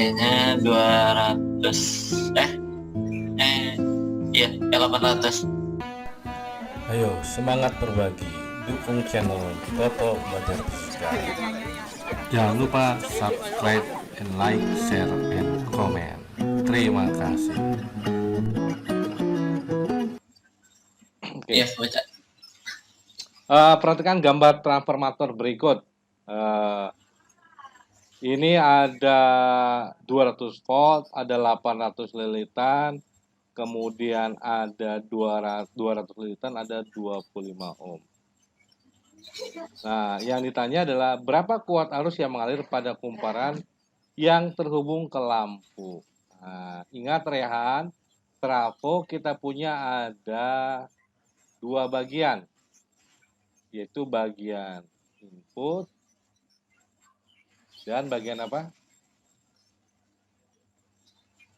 NP-nya 200 iya 800. Ayo semangat berbagi, dukung channel Toto Belajar Fisika. Jangan lupa subscribe and like, share, and comment. Terima kasih. Iya baca. Perhatikan gambar transformator berikut. Ini ada 200 volt, ada 800 lilitan, kemudian ada 200 lilitan, ada 25 ohm. Nah, yang ditanya adalah berapa kuat arus yang mengalir pada kumparan yang terhubung ke lampu. Nah, ingat Rehan, trafo kita punya ada dua bagian, yaitu bagian input dan bagian apa?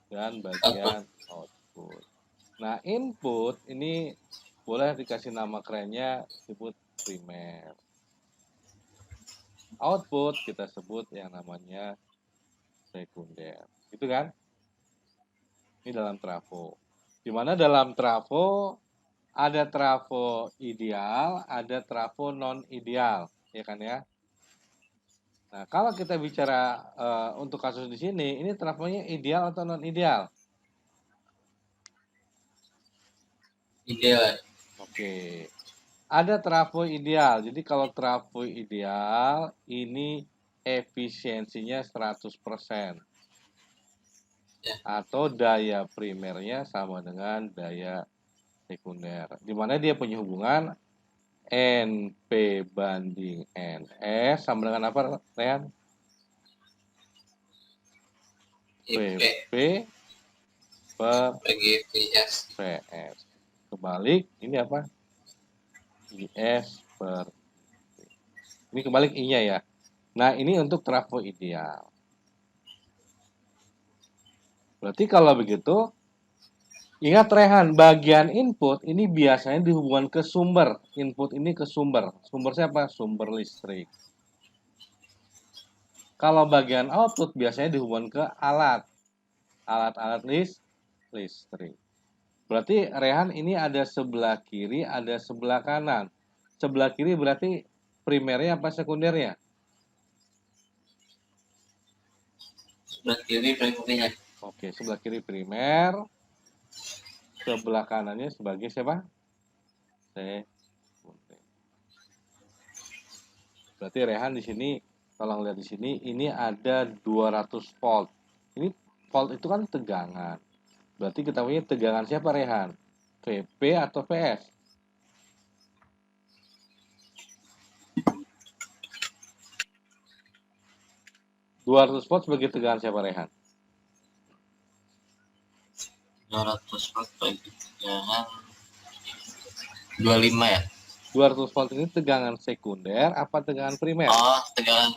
Dan bagian output. Nah, input ini boleh dikasih nama kerennya disebut primer. Output kita sebut yang namanya sekunder. Gitu kan? Ini dalam trafo. Di mana dalam trafo ada trafo ideal, ada trafo non ideal, ya kan ya? Nah, kalau kita bicara untuk kasus di sini, ini trafonya ideal atau non ideal? Ideal. Oke. Ada trafo ideal. Jadi kalau trafo ideal ini efisiensinya 100%. Ya. Atau daya primernya sama dengan daya sekunder. Di mana dia punya hubungan NP banding NS sama dengan apa, Rehan? PP per PS. Kebalik, ini apa? IS per ini kebalik I-nya ya. Nah, ini untuk trafo ideal. Berarti kalau begitu, ingat Rehan, bagian input ini biasanya dihubungkan ke sumber. Input ini ke sumber. Sumber siapa? Sumber listrik. Kalau bagian output biasanya dihubungkan ke alat. Alat-alat listrik. Berarti Rehan ini ada sebelah kiri, ada sebelah kanan. Sebelah kiri berarti primernya apa sekundernya? Sebelah kiri primernya. Oke, sebelah kiri primer. Sebelah kanannya sebagai siapa? Sekunder. Berarti Rehan di sini, tolong lihat di sini, ini ada 200 volt. Ini volt itu kan tegangan. Berarti kita punya tegangan siapa Rehan? VP atau VS? (200 volt sebagai tegangan siapa Rehan? 200 volt bagi tegangan 25 ya. 200 volt ini tegangan sekunder apa tegangan primer? Oh, tegangan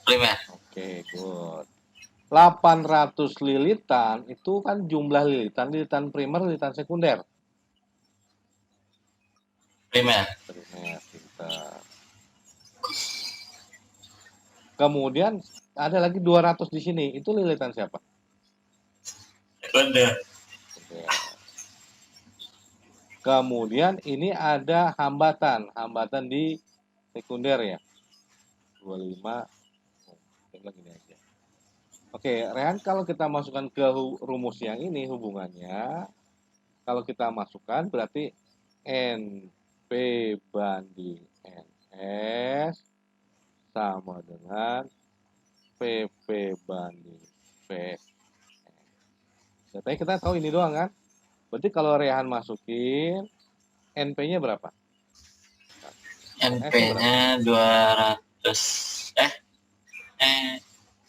primer. Oke, good. 800 lilitan itu kan jumlah lilitan, lilitan primer, lilitan sekunder. Primer. Primer, pintar. Kemudian ada lagi 200 di sini, itu lilitan siapa? Sekunder. Kemudian ini ada hambatan di sekunder ya. 25. Gini aja. Oke, Rehan, kalau kita masukkan ke rumus yang ini hubungannya, kalau kita masukkan berarti NP banding NS sama dengan PP banding PS. Jadi kita tahu ini doang kan? Berarti kalau Rehan masukin NP-nya berapa? NP-nya 200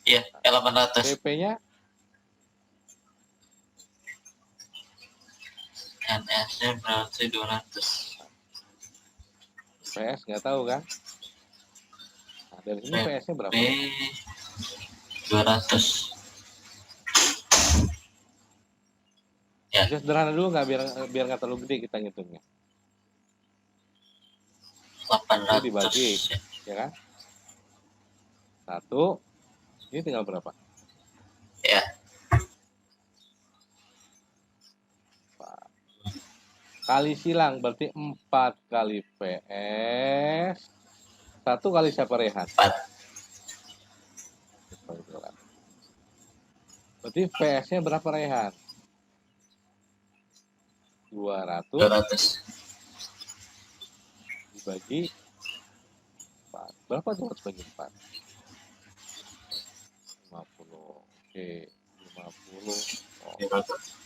iya 800. PP-nya NS-nya berarti 200. PS nggak tahu kan? Nah, dari sini PS-nya berapa? 200. Ya. Bisa sederhana dulu nggak biar nggak terlalu gede kita ngitungnya. 800 ini dibagi, ya kan? 1, ini tinggal berapa? Ya. Kali silang berarti 4 kali PS. 1 kali siapa Rehan? 4. Berarti PS-nya berapa Rehan? 200 200. dibagi 4. Berapa 200 bagi 4? 50. Oke, 50. Oh. 500.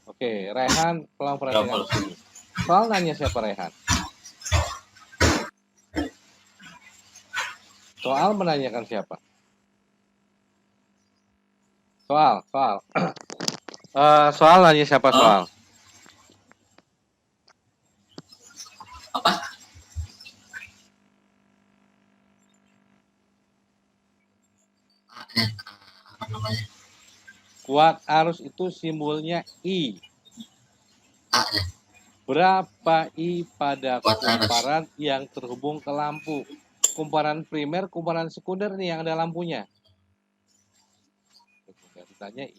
Oke, Rehan tolong perhatikan di sini. Soal nanya siapa Rehan? Soal menanyakan siapa? Soal. Soal nanya siapa soal? Apa? Apa namanya? Kuat arus itu simbolnya I. A ya. Berapa I pada Kuat arus. kumparan yang terhubung ke lampu? Kumparan primer, kumparan sekunder nih yang ada lampunya. Ditanya I.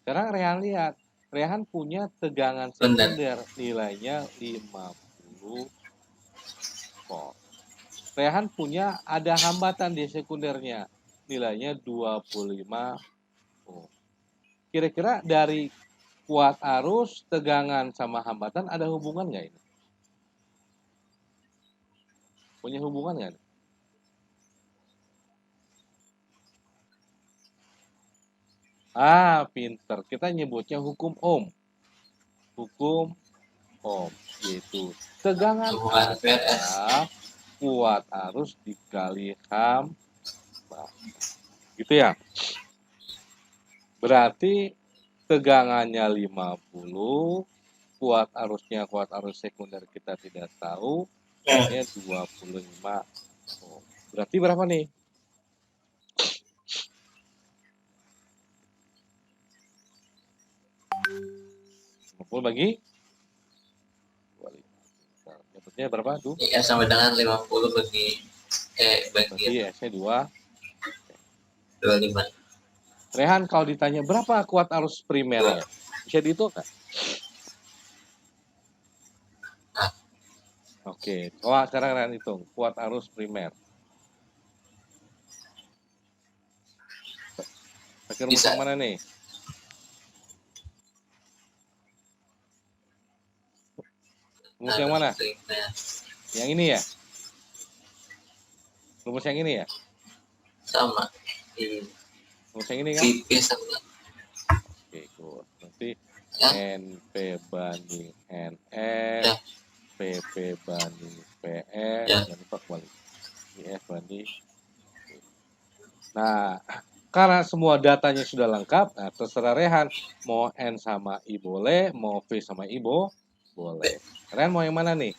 Sekarang Rehan lihat. Rehan punya tegangan sekunder. Nilainya 50 volt. Rehan punya ada hambatan di sekundernya. Nilainya 25 volt. Kira-kira dari kuat arus, tegangan, sama hambatan ada hubungan nggak ini? Punya hubungan nggak? Pinter. Kita nyebutnya hukum Ohm. Hukum Ohm, yaitu tegangan Hubungan adalah kuat arus dikali hambatan. Gitu ya. Berarti tegangannya 50, kuat arus sekunder kita tidak tahu, ini 25. Berarti berapa nih? Bagi 25. Dapatnya berapa tuh? Ya sama dengan 50 bagi Berarti S-nya 2. 25. Rehan kalau ditanya berapa kuat arus primernya, bisa dihitung kan? Oke, coba sekarang Rehan hitung kuat arus primer. Pakai rumus yang mana nih? Rumus yang mana? Yang ini ya? Rumus yang ini ya? Sama. Rumus yang ini kan? IP sama. Oke, good. Nanti Ya. NP banding NS, Ya. PP banding PS, Ya. jangan lupa kembali. IS banding. Nah, karena semua datanya sudah lengkap, nah terserah Rehan. Mau N sama I boleh, mau V sama I boleh. Rehan mau yang mana nih?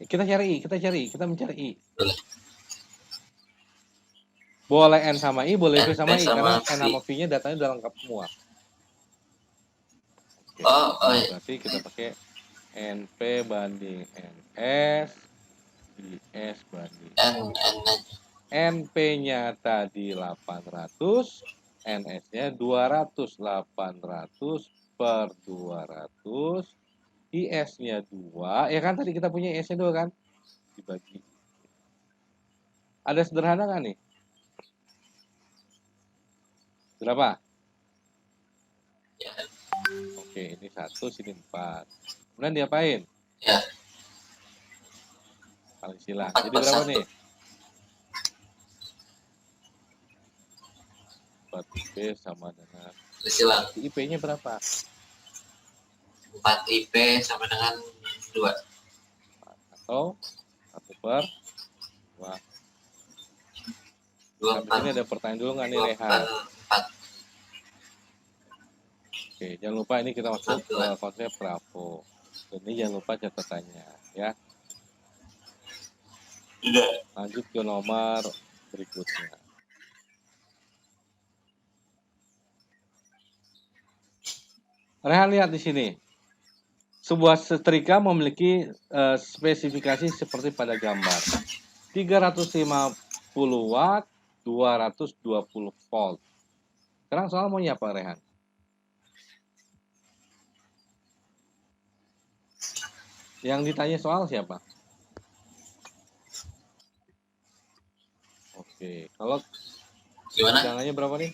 Kita mencari I. Boleh N sama I, boleh V sama I, karena N sama V-nya datanya udah lengkap semua. Oke, Iya. berarti kita pakai NP banding NS, IS banding NP-nya tadi 800, NS-nya 200, 800 per 200, IS-nya 2, ya kan tadi kita punya IS-nya 2 kan? Dibagi. Ada sederhana nggak nih? Berapa? Ya. Oke, ini 1, sini 4. Kemudian diapain? Ya. Kali silang. Jadi berapa nih? 4IP sama dengan Silang. IP-nya berapa? 4 IP sama dengan 2. Atau 1 per 2. 2 Nah, ini ada pertanyaan dulu nggak nih Rehan? 4. Oke, jangan lupa ini kita masuk ke konsep trafo. Ini jangan lupa catatannya ya. Lanjut ke nomor berikutnya. Rehan lihat di sini. Sebuah setrika memiliki spesifikasi seperti pada gambar. 350 watt, 220 volt. Sekarang soal mau apa, Rehan? Yang ditanya soal siapa? Oke, kalau Gimana? tegangannya berapa nih?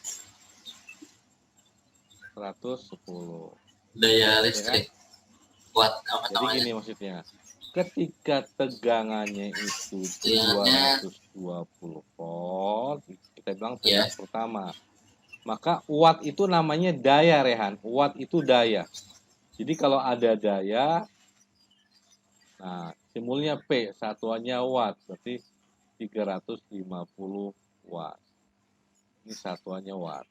110. Daya listrik. Watt apa Jadi namanya? gini maksudnya. Ketika tegangannya itu Tegangannya 220 volt, kita bilang ya. tegangan pertama. Maka watt itu namanya daya, Rehan. Watt itu daya. Jadi kalau ada daya, nah simbolnya P, satuannya watt, berarti 350 watt. Ini satuannya watt.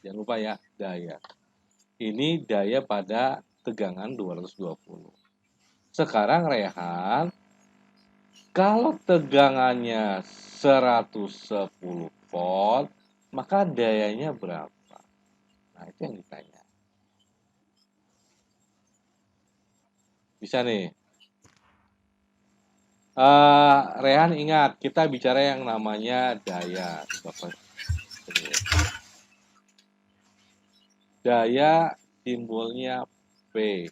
Jangan lupa ya, daya. Ini daya pada tegangan 220. Sekarang Rehan, kalau tegangannya 110 volt, maka dayanya berapa? Nah, itu yang ditanya. Bisa nih. Rehan ingat, kita bicara yang namanya daya. Bapak tulis. Daya simbolnya P,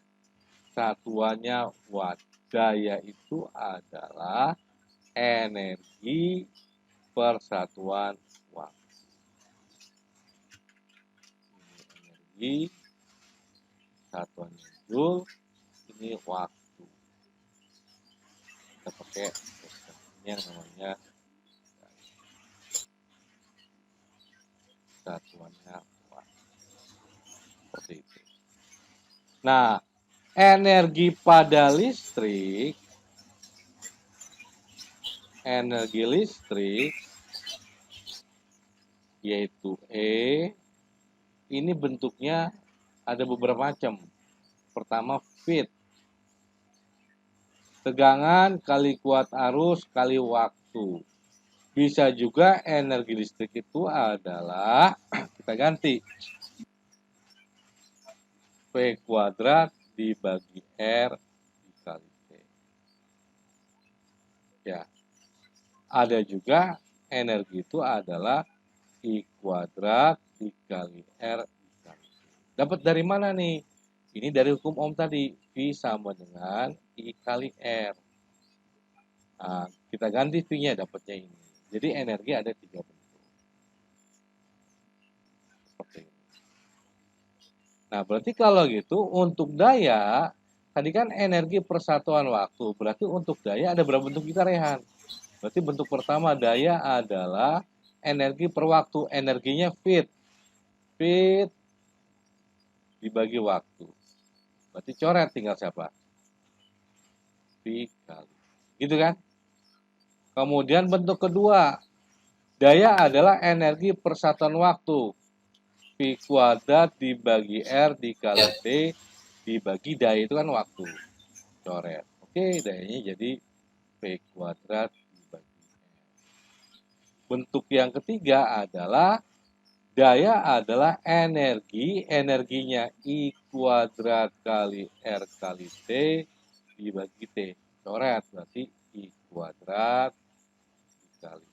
satuannya watt. Daya itu adalah energi persatuan waktu. Ini energi, satuannya joule, ini waktu. Kita pakai ini yang namanya satuannya watt. Seperti itu. Nah, energi pada listrik, yaitu E, ini bentuknya ada beberapa macam. Pertama, Volt. Tegangan kali kuat arus kali waktu. Bisa juga energi listrik itu adalah, kita ganti, P kuadrat dibagi R dikali T. Ya. Ada juga energi itu adalah I kuadrat dikali R dikali T. Dapat dari mana nih? Ini dari hukum Ohm tadi. V sama dengan I kali R. Nah, kita ganti V-nya dapatnya ini. Jadi energi ada 3 bentuk. Seperti ini. Nah, berarti kalau gitu untuk daya, tadi kan energi persatuan waktu. Berarti untuk daya ada berapa bentuk kita, Rehan? Berarti bentuk pertama daya adalah energi per waktu. Energinya Volt. Volt dibagi waktu. Berarti coret tinggal siapa? V kali. Gitu kan? Kemudian bentuk kedua, daya adalah energi persatuan waktu. V kuadrat dibagi R dikali Ya. T dibagi daya itu kan waktu. Coret. Oke, dayanya jadi V kuadrat dibagi R. Bentuk yang ketiga adalah daya adalah energi. Energinya I kuadrat kali R kali T dibagi T. Coret. Berarti I kuadrat dikali.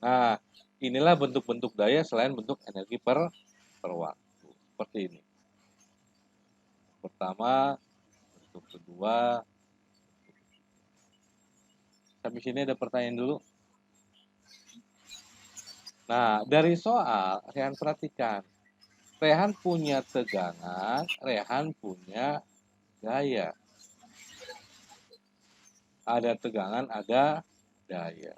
Nah, inilah bentuk-bentuk daya selain bentuk energi per waktu. Seperti ini. Pertama, bentuk kedua. Sampai sini ada pertanyaan dulu. Nah, dari soal, Rehan perhatikan. Rehan punya tegangan, Rehan punya daya. Ada tegangan, ada daya.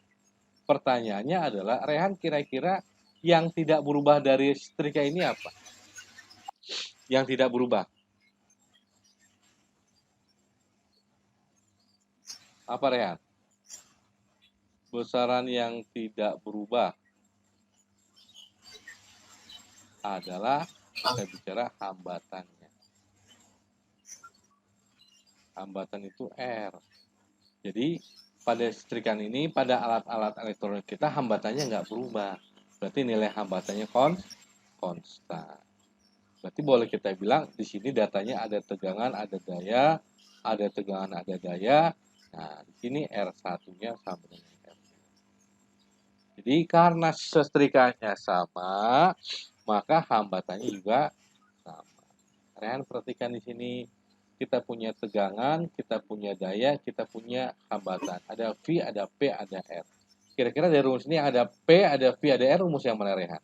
Pertanyaannya adalah, Rehan kira-kira yang tidak berubah dari setrika ini apa? Yang tidak berubah. Apa, Rehan? Besaran yang tidak berubah adalah kita bicara hambatannya. Hambatan itu R. Jadi pada setrikaan ini, pada alat-alat elektronik kita hambatannya nggak berubah. Berarti nilai hambatannya konstan. Berarti boleh kita bilang di sini datanya ada tegangan, ada daya, ada tegangan, ada daya. Nah, di sini R1-nya sama dengan R2. Jadi karena setrikanya sama, maka hambatannya juga sama. Rehan perhatikan di sini, kita punya tegangan, kita punya daya, kita punya hambatan. Ada V, ada P, ada R. Kira-kira dari rumus ini ada P, ada V, ada R, rumus yang mana Rehan?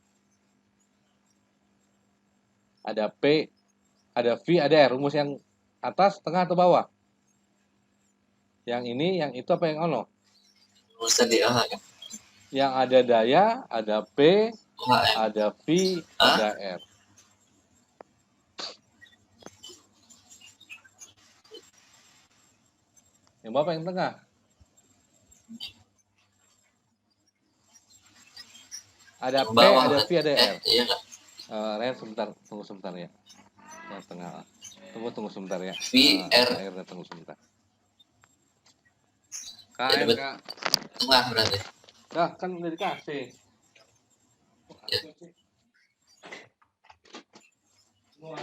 Ada P, ada V, ada R. Rumus yang atas, tengah, atau bawah? Yang ini, yang itu, apa yang ono? Rumus tadi kan? Yang ada daya, ada P, HM. ada V, ada R. Yang Bapak yang tengah? Ada P, Bawah, ada kan? V, ada R. Iya nggak? Ren, sebentar, tunggu sebentar ya. Yang tengah. Tunggu sebentar ya. V, R. Tunggu sebentar. Jadi KR, Kak. tengah berarti. Nah, kan udah dikasih. Ya.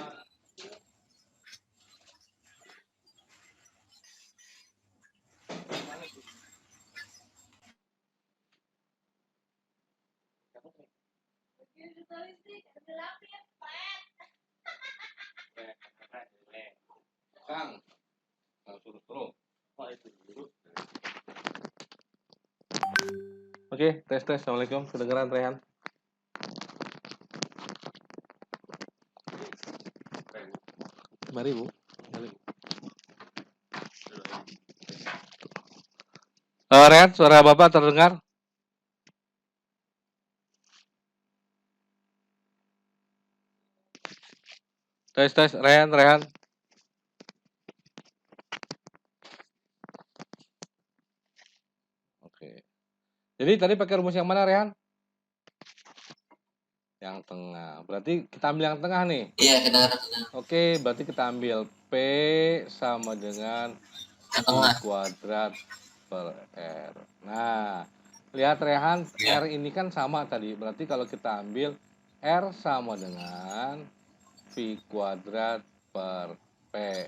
Kang, suruh terus. Oke, tes. Assalamualaikum. Kedengeran, Rehan? 5.000. Rehan, suara Bapak terdengar? Tes, Rehan. Oke. Jadi tadi pakai rumus yang mana, Rehan? Yang tengah. Berarti kita ambil yang tengah nih. Iya, kedengaran. Oke, berarti kita ambil P sama dengan Yang V tengah. kuadrat per R. Nah, lihat Rehan, Ya. R ini kan sama tadi. Berarti kalau kita ambil R sama dengan V kuadrat per P.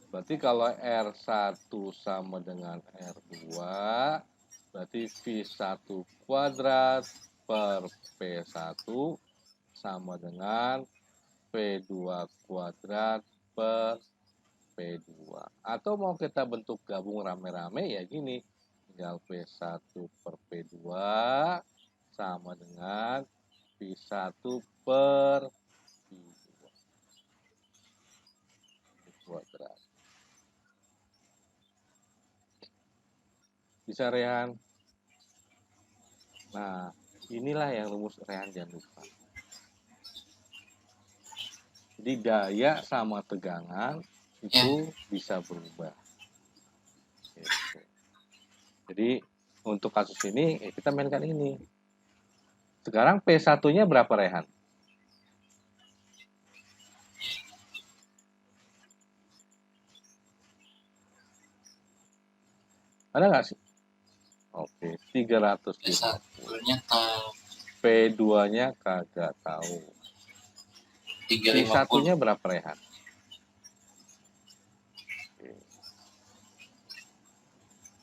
Berarti kalau R1 sama dengan R2, berarti V1 kuadrat per P1 sama dengan P2 kuadrat per P2. Atau mau kita bentuk gabung rame-rame ya gini. Tinggal P1 per P2 sama dengan P1 per P2 kuadrat. Bisa, Rehan? Nah, inilah yang rumus Rehan jangan lupa. Jadi daya sama tegangan itu bisa berubah. Gitu. Jadi untuk kasus ini kita mainkan ini. Sekarang P1-nya berapa, Rehan? Ada nggak sih? Oke, 350. P1-nya tahu. P2-nya kagak tahu. 350. P1-nya berapa, Rehan?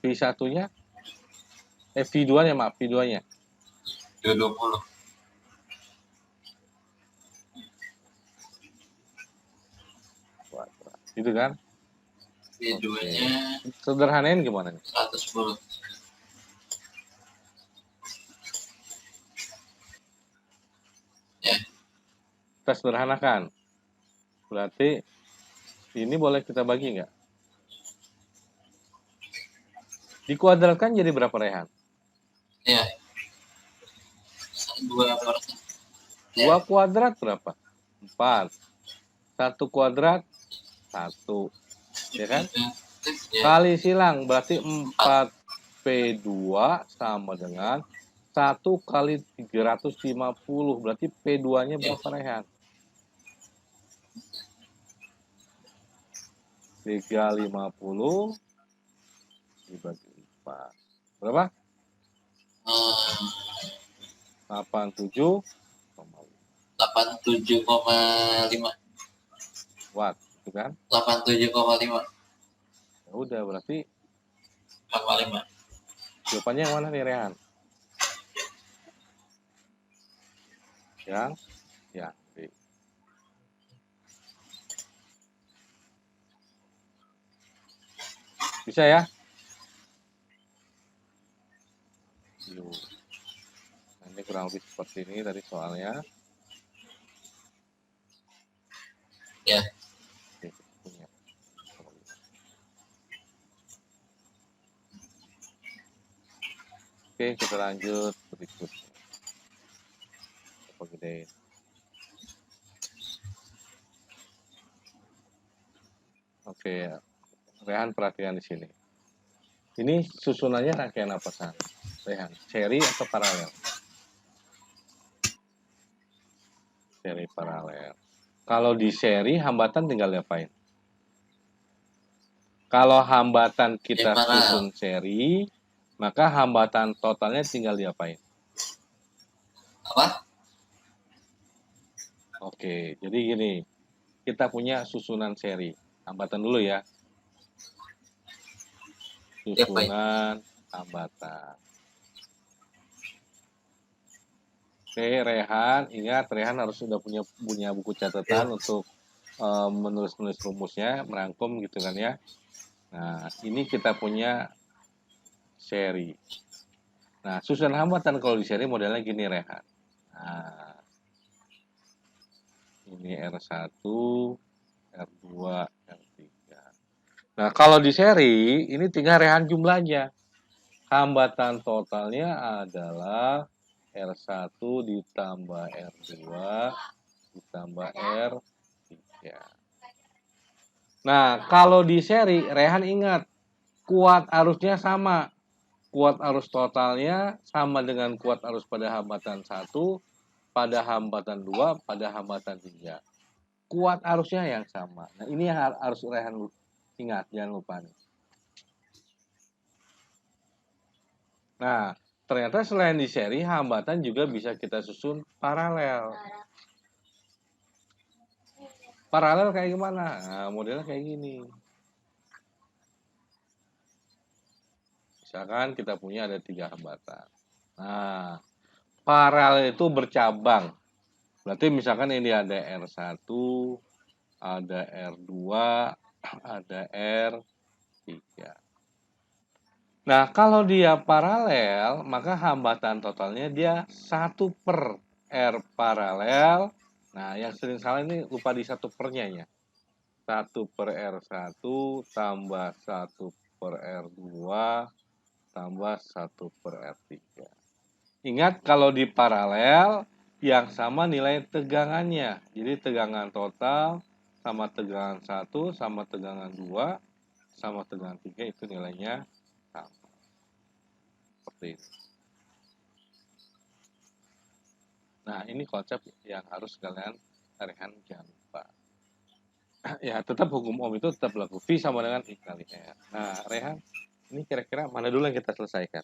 P1-nya? V2-nya, maaf, V2-nya. 220. Gitu kan? V2-nya Sederhanain gimana nih? 110. Ya. Kita sederhanakan. Berarti ini boleh kita bagi nggak? Dikuadratkan jadi berapa, Rehan? Ya. 2%. 2 kuadrat berapa? 4. 1 kuadrat 1. Ya kan? Ya. Kali silang berarti 4P2 sama dengan 1 kali 350. Berarti P2-nya berapa, Rehan? 350 dibagi 4. Berapa? 87,5. 87,5. Watt, gitu kan? 87,5. Ya udah, berarti 4,5. jawabannya yang mana nih, Rehan? Yang B. Bisa ya? Yuk. Nah, ini kurang lebih seperti ini tadi soalnya. Ya. Oke, punya. Oke, kita lanjut berikutnya. Apa gedein? Oke, Rehan perhatian di sini. Ini susunannya rangkaian apa, San? Rehan, seri atau paralel? Seri paralel. Kalau di seri, hambatan tinggal diapain? Kalau hambatan kita paralel. susun seri, maka hambatan totalnya tinggal diapain? Apa? Oke, jadi gini. Kita punya susunan seri. Hambatan dulu ya. Susunan hambatan. Oke, Rehan, ingat Rehan harus sudah punya buku catatan untuk menulis rumusnya, merangkum gitu kan ya. Nah, ini kita punya seri. Nah, susunan hambatan kalau di seri modelnya gini, Rehan. Nah, ini R1, R2, R3. Nah, kalau di seri, ini tinggal Rehan jumlahnya. Hambatan totalnya adalah R1 ditambah R2 ditambah R3. Nah, kalau di seri, Rehan ingat, kuat arusnya sama. Kuat arus totalnya sama dengan kuat arus pada hambatan 1, pada hambatan 2, pada hambatan 3. Kuat arusnya yang sama. Nah, ini yang harus Rehan ingat, jangan lupa nih. Nah, ternyata selain di seri, hambatan juga bisa kita susun paralel. Paralel kayak gimana? Nah, modelnya kayak gini. Misalkan kita punya ada 3 hambatan. Nah, paralel itu bercabang. Berarti misalkan ini ada R1, ada R2, ada R3. Nah, kalau dia paralel, maka hambatan totalnya dia 1 per R paralel. Nah, yang sering salah ini lupa di 1 pernya ya. 1 per R1 tambah 1 per R2 tambah 1 per R3. Ingat kalau di paralel yang sama nilai tegangannya. Jadi tegangan total sama tegangan 1 sama tegangan 2 sama tegangan 3 itu nilainya sama. Seperti ini. Nah, ini konsep yang harus kalian Rehan jangan lupa. Ya, tetap hukum Ohm itu tetap berlaku. V sama dengan I kali R. Nah, Rehan, ini kira-kira mana dulu yang kita selesaikan?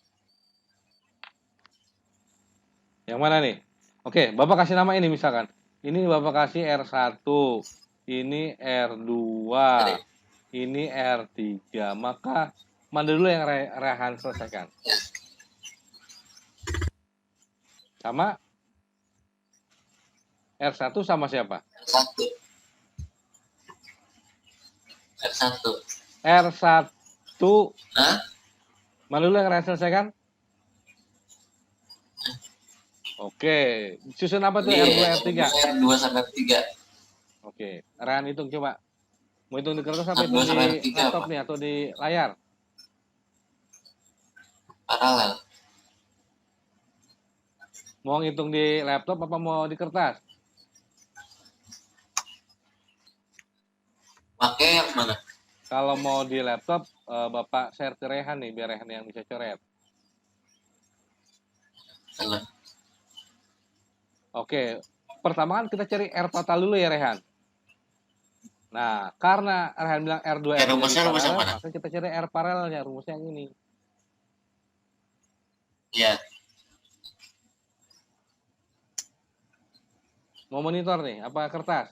Yang mana nih? Oke, Bapak kasih nama ini misalkan. Ini Bapak kasih R1, ini R2, ini R3. Maka mana dulu yang Rehan selesaikan? Sama? R1 sama siapa? R1. R1. Hah? Mana dulu yang Rehan selesaikan? Oke, susun apa tuh R2, R3? R2 sampai R3. Oke, Rehan hitung coba. Mau hitung di kertas apa hitung di laptop nih atau di layar? Paralel. Mau ngitung di laptop apa mau di kertas? Pakai yang mana? Kalau mau di laptop, Bapak share ke Rehan nih, biar Rehan yang bisa coret. Sana. Oke, pertama kan kita cari R total dulu ya Rehan. Nah, karena Rehan bilang R2, R3 rumusnya rumus yang paralel, mana? maka kita cari R paralelnya, rumusnya yang ini. Iya. Mau monitor nih, apa kertas?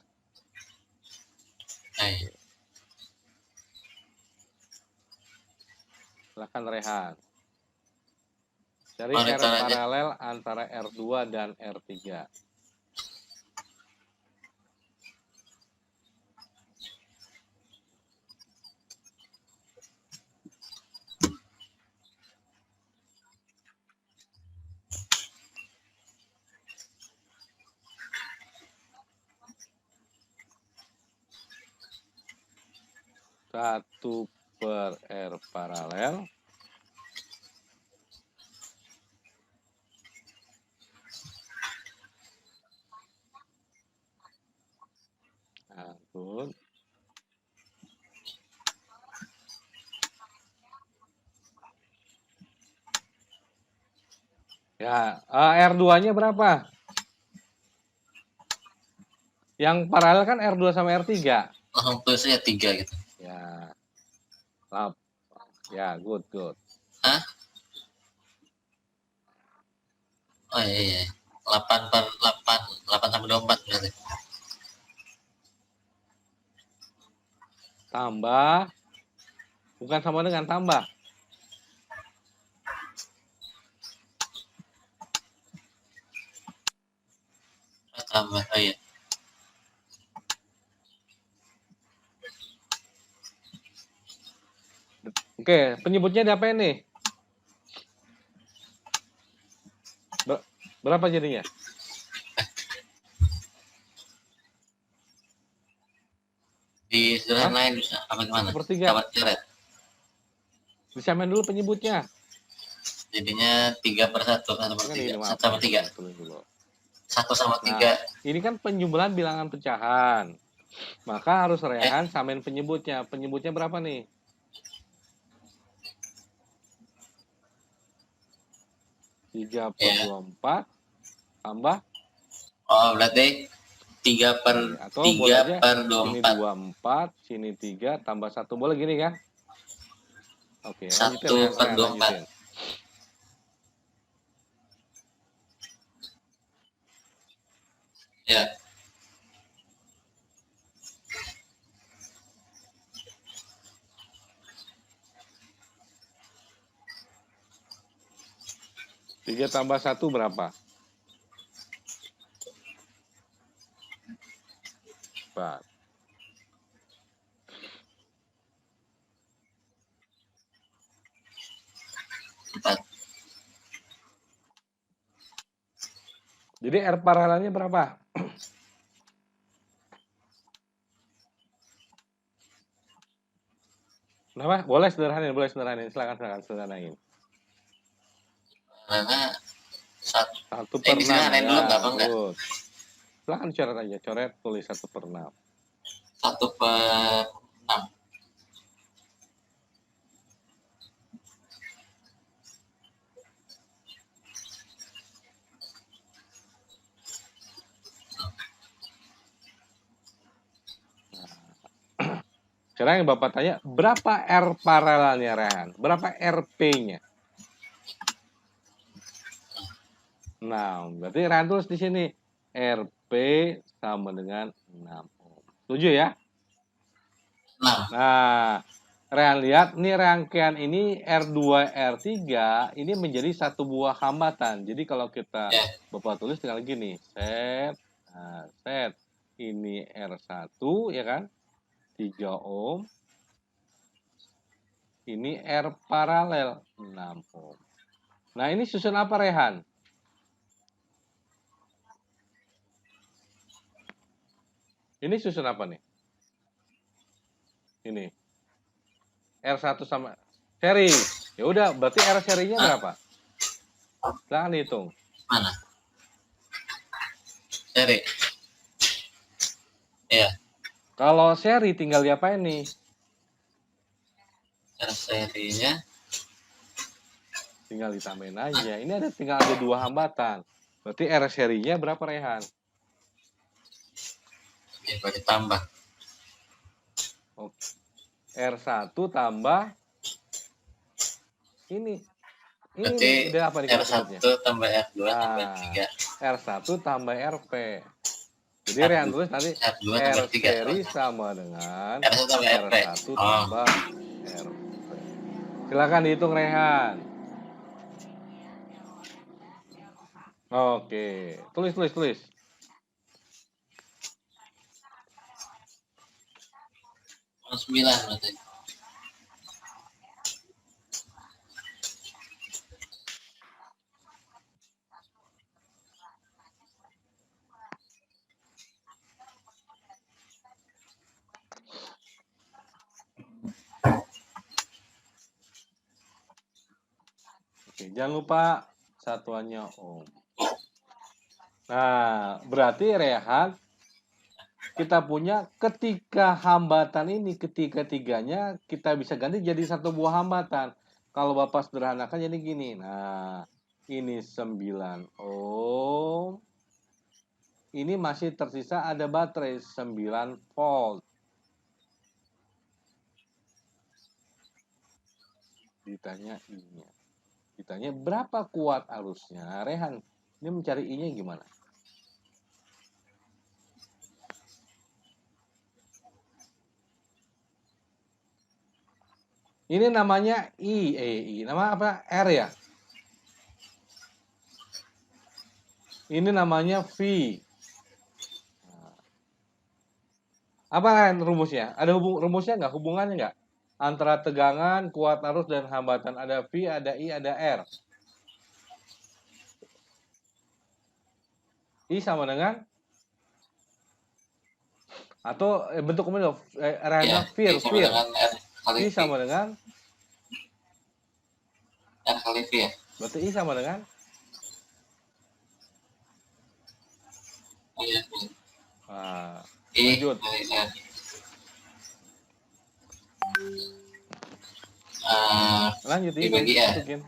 Silakan Rehan. Cari R Monitor aja. paralel antara R2 dan R3. Satu per R paralel good. Ya, R2-nya berapa? Yang paralel kan R2 sama R3. Langsung tulisnya 3 gitu. Ya. Ya, good. Hah? Oh iya. 8 per 8. 8 sampai 24 berarti. Tambah. Bukan sama dengan tambah. Tambah. Oh iya. Oke, penyebutnya diapain nih? Berapa jadinya? Di sederhanain bisa apa gimana? Sepertiga. Dapat coret. Disamain dulu penyebutnya. Jadinya 3 per 1 1 per 3. 1 sama 3. 1 sama 3. Nah, ini kan penjumlahan bilangan pecahan. Maka harus Rehan samain penyebutnya. Penyebutnya berapa nih? 3 per 24 tambah. Oh, berarti 3 per atau 3 per 24. Sini 24, sini 3 tambah 1. Boleh gini kan? Oke, 1 per 24. Ya. Tiga tambah 1 berapa? 4. Jadi R paralelnya berapa? Kenapa? Boleh sederhanain. Silakan sederhanain. Karena 1 per 6. Sederhanain dulu nggak bang? Silakan coret aja. Coret tulis 1 per 6. 1 per 6. Sekarang yang Bapak tanya, berapa R paralelnya, Rehan? Berapa RP-nya? Nah, berarti Rehan tulis di sini. RP sama dengan 6 ohm. Setuju ya? Nah, Rehan lihat, nih rangkaian ini R2, R3, ini menjadi satu buah hambatan. Jadi kalau kita, Bapak tulis tinggal gini. Set. Ini R1, ya kan? 3 ohm. Ini R paralel 6 ohm. Nah, ini susun apa, Rehan? Ini susun apa nih? Ini. R1 sama seri. Ya udah, berarti R serinya berapa? Silahkan hitung. Mana? Seri. Iya. Kalau seri tinggal diapain nih? R serinya tinggal ditambahin aja. Ini tinggal ada 2 hambatan. Berarti R serinya berapa, Rehan? Ya, boleh tambah. Oke. R1 tambah ini. Ini udah apa nih? R1 tambah R2 tambah R3. R1 tambah RP. Jadi Rehan tulis nanti R2 R tambah 3. seri sama dengan R1 tambah RP. R1 tambah RP. Silakan dihitung Rehan. Oke, tulis. 9 berarti. Oke, jangan lupa satuannya ohm. Nah, berarti Rehan kita punya ketika hambatan ini, ketiga-tiganya kita bisa ganti jadi satu buah hambatan. Kalau Bapak sederhanakan jadi gini. Nah, ini 9 ohm. Ini masih tersisa ada baterai 9 volt. Ditanya I-nya. Ditanya berapa kuat arusnya. Rehan, ini mencari I-nya gimana? Ini namanya I. Nama apa? R ya? Ini namanya V. Apa rumusnya? Ada rumusnya nggak? Hubungannya nggak? Antara tegangan, kuat arus, dan hambatan. Ada V, ada I, ada R. I sama dengan? Atau bentuk kemudian Rehan Iya, Fear. I sama dengan I sama dengan? R kali V ya. Berarti I sama dengan? Iya. Nah, I lanjut. kali R. Lanjut dibagi R. masukin.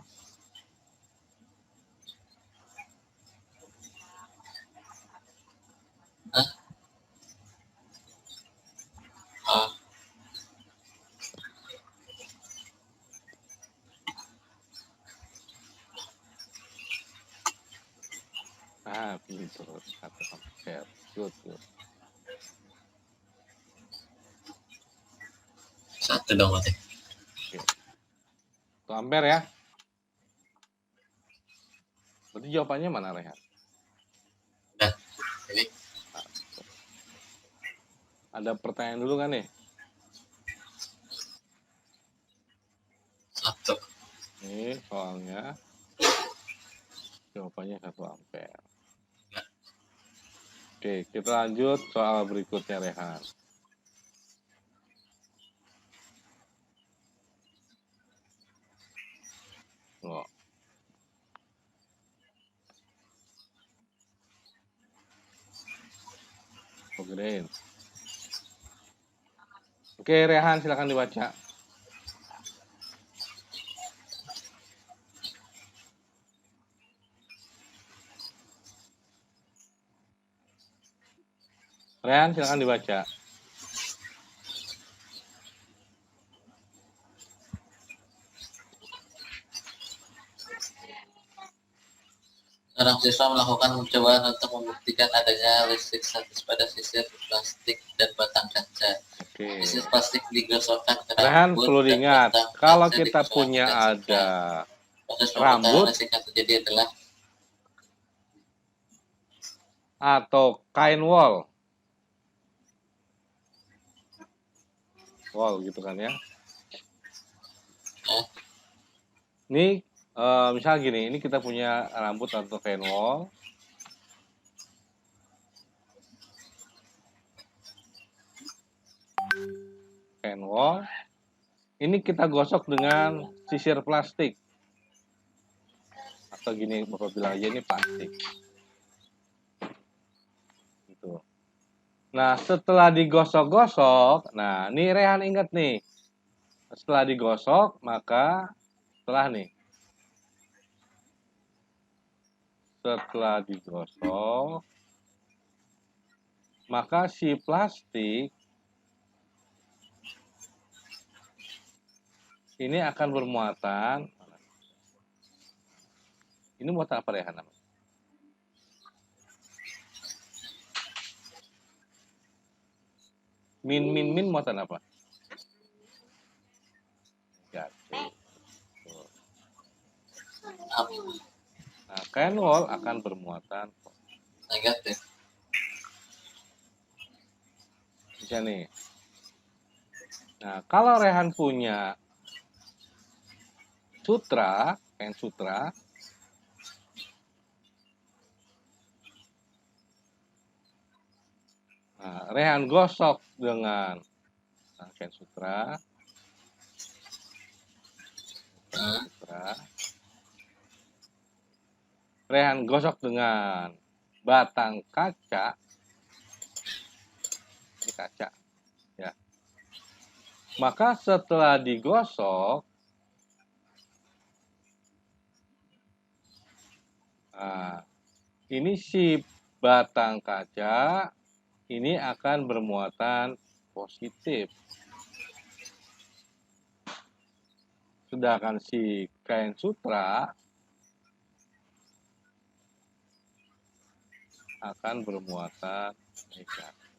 Hah? Pinter. 1 ampere. Good. 1 dong berarti. Oke. 1 ampere ya. Berarti jawabannya mana, Rehan? Udah. Jadi ada pertanyaan dulu kan nih? 1. Nih soalnya jawabannya 1 ampere. Oke, kita lanjut soal berikutnya, Rehan. Oh. Gedein. Oke, Rehan silakan dibaca. Rehan silakan dibaca. Seorang siswa melakukan percobaan untuk membuktikan adanya listrik statis pada sisir plastik dan batang kaca. Oke. Sisir plastik digosokkan ke Rehan rambut perlu dan diingat, batang kalau kaca kita digosokkan punya dengan ada proses rambut pemutaran listrik yang terjadi adalah atau kain wol gitu kan ya. Ini misalnya gini, ini kita punya rambut atau kain wol. Kain wol. Ini kita gosok dengan sisir plastik. Atau gini, Bapak bilang aja ini plastik. Gitu. Nah, setelah digosok-gosok, nah ini Rehan ingat nih. Setelah digosok, maka setelah digosok, maka si plastik ini akan bermuatan. Ini muatan apa, Rehan? Min muatan apa? Negatif. Tuh. Up. Nah, can wall akan bermuatan Negatif. bisa nih. Nah, kalau Rehan punya sutra, can sutra, nah, Rehan gosok dengan can sutra, Rehan gosok dengan batang kaca, ini kaca, ya. Maka setelah digosok, nah, ini si batang kaca ini akan bermuatan positif. Sedangkan si kain sutra akan bermuatan negatif.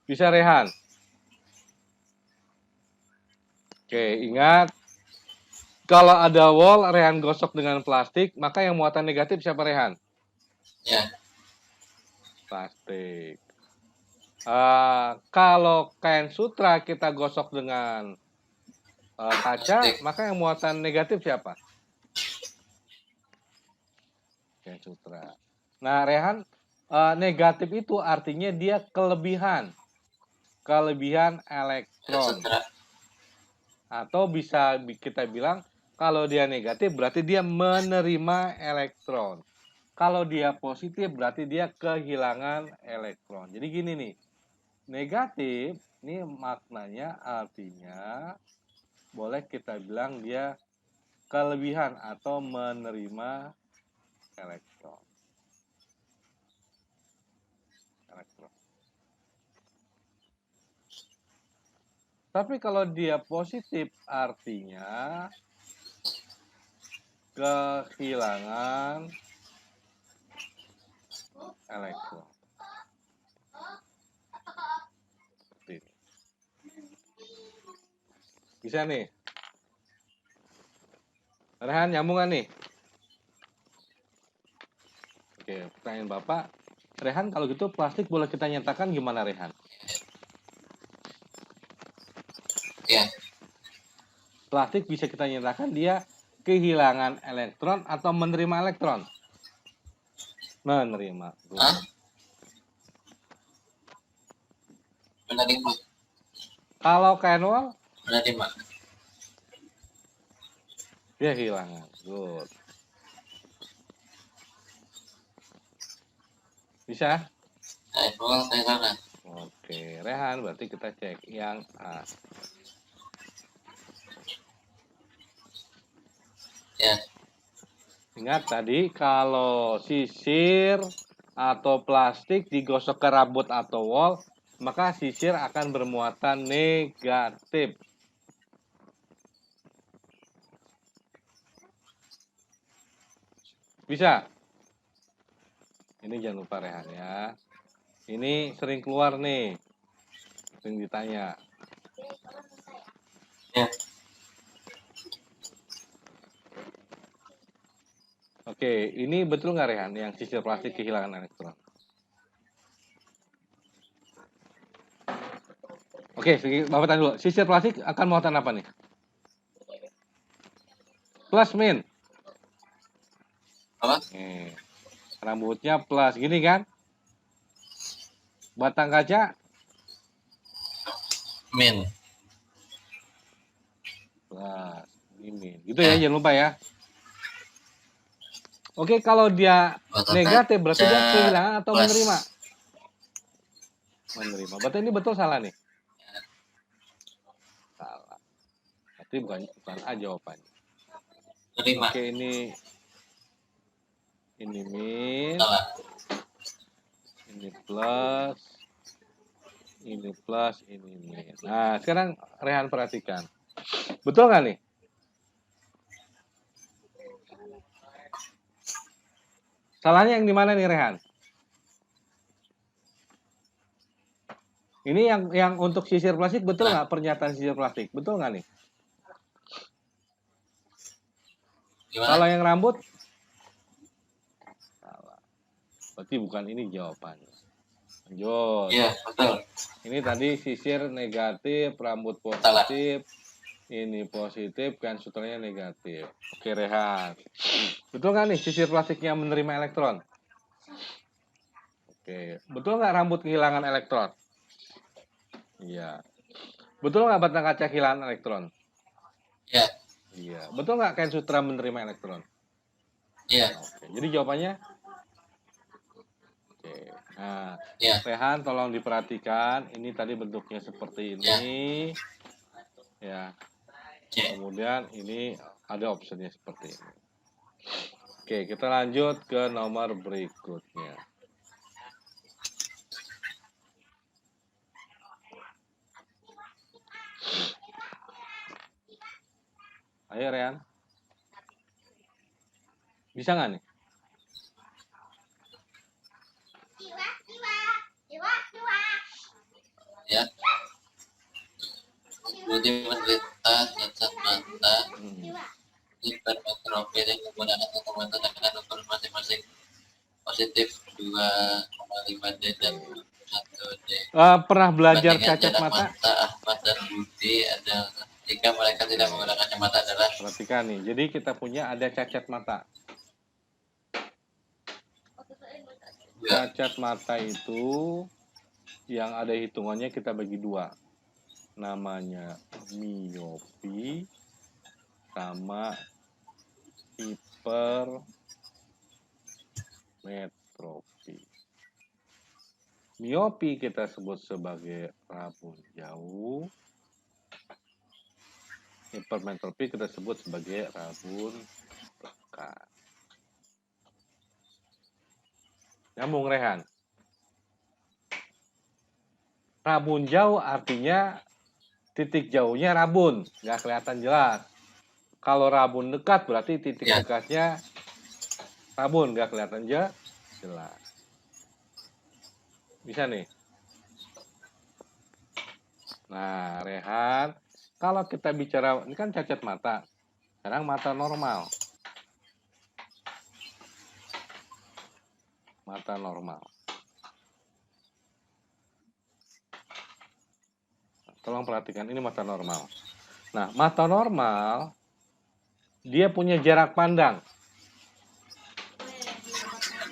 Bisa Rehan? Oke, ingat kalau ada wall Rehan gosok dengan plastik, maka yang muatan negatif siapa Rehan? Ya. Plastik. Kalau kain sutra kita gosok dengan kaca, Plastik. maka yang muatan negatif siapa? Kain sutra. Nah, Rehan, negatif itu artinya dia kelebihan elektron. Sutra. Atau bisa kita bilang kalau dia negatif berarti dia menerima elektron. Kalau dia positif berarti dia kehilangan elektron. Jadi gini nih, negatif ini maknanya artinya boleh kita bilang dia kelebihan atau menerima elektron. Tapi kalau dia positif artinya kehilangan elektron. Seperti ini. Bisa nih. Rehan nyambung kan nih? Oke, pertanyaan Bapak. Rehan kalau gitu plastik boleh kita nyatakan gimana Rehan? Ya. Plastik bisa kita nyatakan dia kehilangan elektron atau menerima elektron? Menerima. Hah? Menerima. Kalau kain wall? Menerima. Dia kehilangan. Good. Bisa? Eyeball kehilangan. Oke, Rehan berarti kita cek yang A. Ya. Ingat tadi kalau sisir atau plastik digosok ke rambut atau wall, maka sisir akan bermuatan negatif. Bisa? Ini jangan lupa Rehan ya. Ini sering keluar nih. Sering ditanya. Ya. Oke, ini betul nggak Rehan yang sisir plastik kehilangan elektron? Oke, Bapak tanya dulu. Sisir plastik akan muatan apa nih? Plus min. Apa? Nih, rambutnya plus gini kan? Batang kaca Min. plus ini. Gitu ya, jangan lupa ya. Oke, kalau dia Batang negatif berarti dia kaca kehilangan atau plus. menerima? Menerima. Berarti ini betul salah nih? Salah. Berarti bukan A jawabannya. Menerima. Oke, ini min, Salah. ini plus, ini min. Nah, sekarang Rehan perhatikan. Betul nggak nih? Salahnya yang di mana nih Rehan? Ini yang untuk sisir plastik betul nggak pernyataan sisir plastik? Betul nggak nih? Gimana? Kalau yang rambut? Salah. Berarti bukan ini jawabannya. Lanjut. Iya, betul. Ini tadi sisir negatif, rambut Salah. positif, ini positif, kan sutranya negatif. Oke, Rehan. Betul nggak nih sisir plastiknya menerima elektron? Oke. Betul nggak rambut kehilangan elektron? Iya. Betul nggak batang kaca kehilangan elektron? Iya. Iya. Betul nggak kain sutra menerima elektron? Iya. Oke. Jadi jawabannya? Oke. Nah, Iya. Rehan tolong diperhatikan. Ini tadi bentuknya seperti ini. Ya. Oke. Kemudian ini ada opsinya seperti ini. Oke, kita lanjut ke nomor berikutnya. Ayo, Rehan. Bisa nggak nih? Ya. Budi menderita cacat mata hipermetropi dan menggunakan kacamata dengan ukuran masing-masing positif 2,5 D dan 1 D. Pernah belajar Bandingan cacat jarak mata? Ahmad dan Budi adalah jika mereka tidak menggunakan kacamata adalah Perhatikan nih. Jadi kita punya ada cacat mata. Cacat mata itu yang ada hitungannya kita bagi dua. Namanya miopi sama hipermetropi. Miopi kita sebut sebagai rabun jauh. Hipermetropi kita sebut sebagai rabun dekat. Nyambung, Rehan. Rabun jauh artinya titik jauhnya rabun, nggak kelihatan jelas. Kalau rabun dekat berarti titik dekatnya rabun, nggak kelihatan jelas. Bisa nih. Nah, Rehan, kalau kita bicara, ini kan cacat mata. Sekarang mata normal. Mata normal. Tolong perhatikan, ini mata normal. Nah, mata normal, dia punya jarak pandang.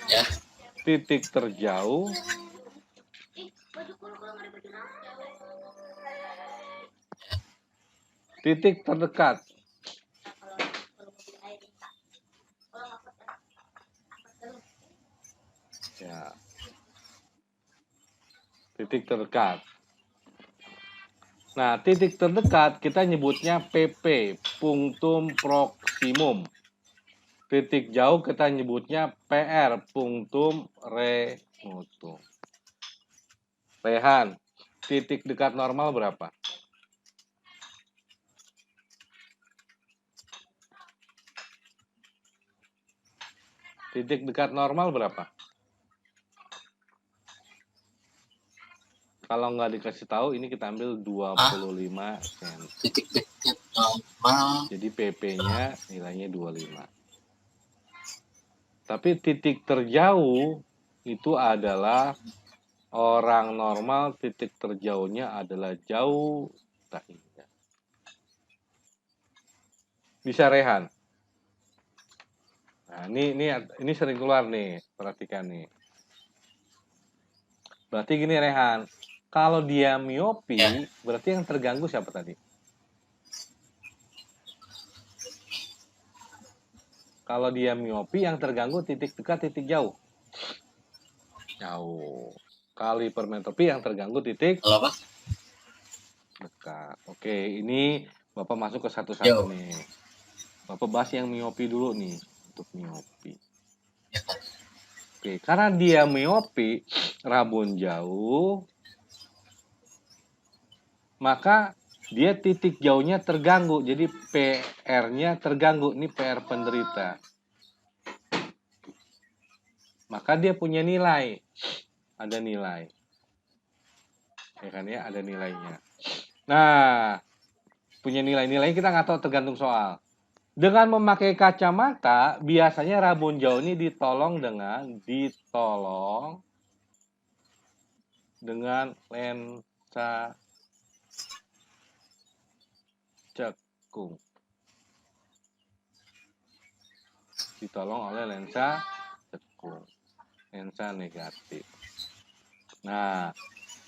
ya. Titik terjauh titik terdekat. Ya. Titik terdekat. Nah, titik terdekat kita nyebutnya PP, punctum proximum. Titik jauh kita nyebutnya PR, punctum remotum. Rehan, titik dekat normal berapa? Titik dekat normal berapa? Kalau nggak dikasih tahu, ini kita ambil 25 cm. Titik dekat normal. Jadi PP-nya nilainya 25. Tapi titik terjauh itu adalah orang normal, titik terjauhnya adalah jauh dahinya. Bisa, Rehan? Nah, ini sering keluar nih, perhatikan nih. Berarti gini, Rehan, kalau dia miopi, berarti yang terganggu siapa tadi? Kalau dia miopi, yang terganggu titik dekat, titik jauh. Jauh. Kalau hipermetropi yang terganggu titik Apa? dekat. Oke, ini Bapak masuk ke satu-satu nih. Bapak bahas yang miopi dulu nih, untuk miopi. Ya. Oke, karena dia miopi, rabun jauh, maka dia titik jauhnya terganggu. Jadi PR-nya terganggu. Ini PR penderita. Maka dia punya nilai. Ada nilai. Ya kan ya, ada nilainya. Nah, punya nilai-nilai kita nggak tahu tergantung soal. Dengan memakai kacamata, biasanya rabun jauh ini ditolong dengan lensa cekung. Ditolong oleh lensa cekung. Lensa negatif. Nah,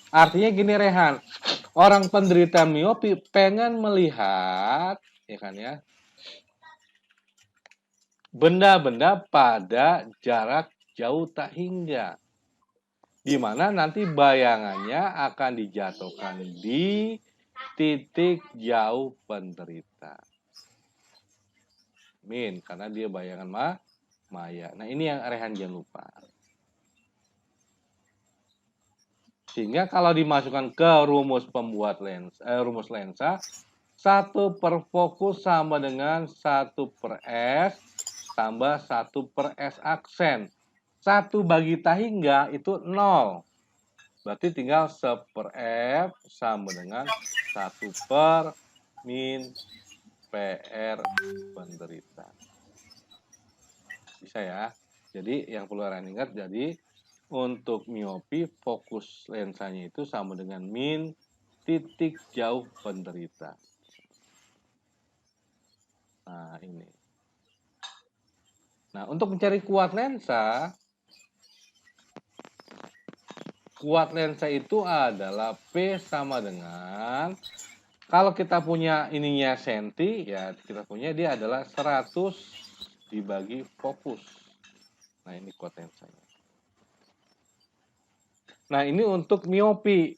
artinya gini Rehan, orang penderita miopi pengen melihat, ya kan ya, benda-benda pada jarak jauh tak hingga, di mana nanti bayangannya akan dijatuhkan di titik jauh penderita. Karena dia bayangan maya. Nah ini yang Rehan jangan lupa. Sehingga kalau dimasukkan ke rumus pembuat rumus lensa, 1 per fokus sama dengan 1 per S tambah 1 per S aksen. 1 bagi tak hingga itu 0. Berarti tinggal 1 per F sama dengan 1 per min PR penderita. Bisa ya. Jadi yang perlu kalian ingat, jadi untuk miopi fokus lensanya itu sama dengan min titik jauh penderita. Nah ini. Nah untuk mencari kuat lensa itu adalah P sama dengan, kalau kita punya ininya senti, ya kita punya dia adalah 100 dibagi fokus. Nah ini kuat lensanya. Nah ini untuk miopi.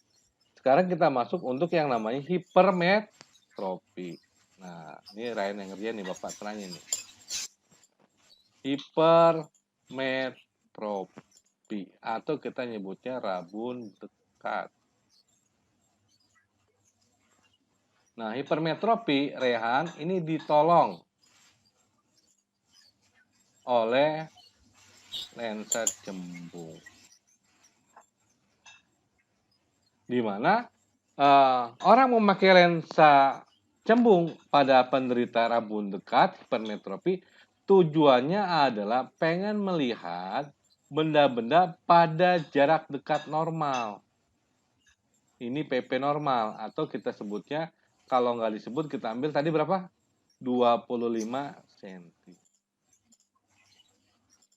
Sekarang kita masuk untuk yang namanya hipermetropi. Nah ini Ryan yang ngerjain nih, Bapak terangin nih. Hipermetropi atau kita nyebutnya rabun dekat. Nah hipermetropi Rehan ini ditolong oleh lensa cembung. Di mana orang memakai lensa cembung pada penderita rabun dekat hipermetropi tujuannya adalah pengen melihat benda-benda pada jarak dekat normal. Ini PP normal atau kita sebutnya, kalau nggak disebut kita ambil tadi berapa? 25 cm.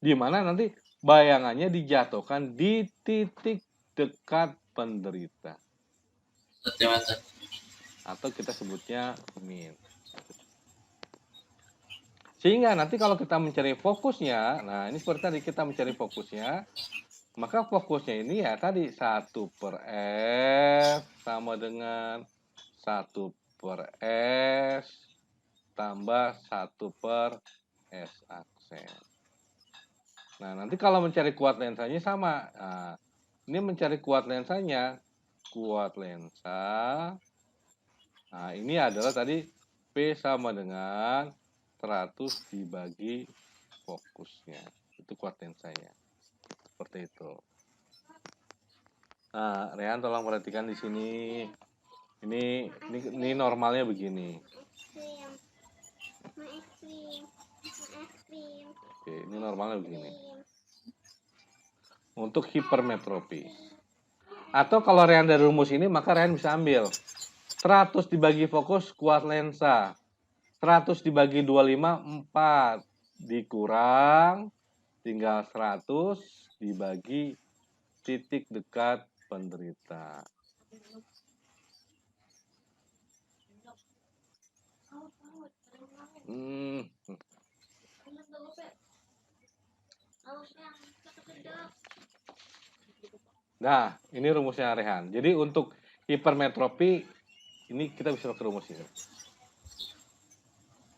Di mana nanti bayangannya dijatuhkan di titik dekat penderita. Atau kita sebutnya min. Sehingga nanti kalau kita mencari fokusnya, nah ini seperti tadi kita mencari fokusnya, maka fokusnya ini ya tadi 1 per F sama dengan 1 per S tambah 1 per S aksen. Nah nanti kalau mencari kuat lensanya sama. Nah, ini mencari kuat lensanya, kuat lensa. Nah ini adalah tadi P sama dengan 100 dibagi fokusnya. Itu kuat lensanya. Seperti itu. Nah, Rehan tolong perhatikan di sini. Ini normalnya begini. Oke, ini normalnya begini. Untuk hipermetropi. Atau kalau Rehan dari rumus ini, maka Rehan bisa ambil 100 dibagi fokus kuat lensa. 100 dibagi 25, 4. Dikurang, tinggal 100 dibagi titik dekat penderita. Nah, ini rumusnya Rehan. Jadi untuk hipermetropi, ini kita bisa pakai rumus ini.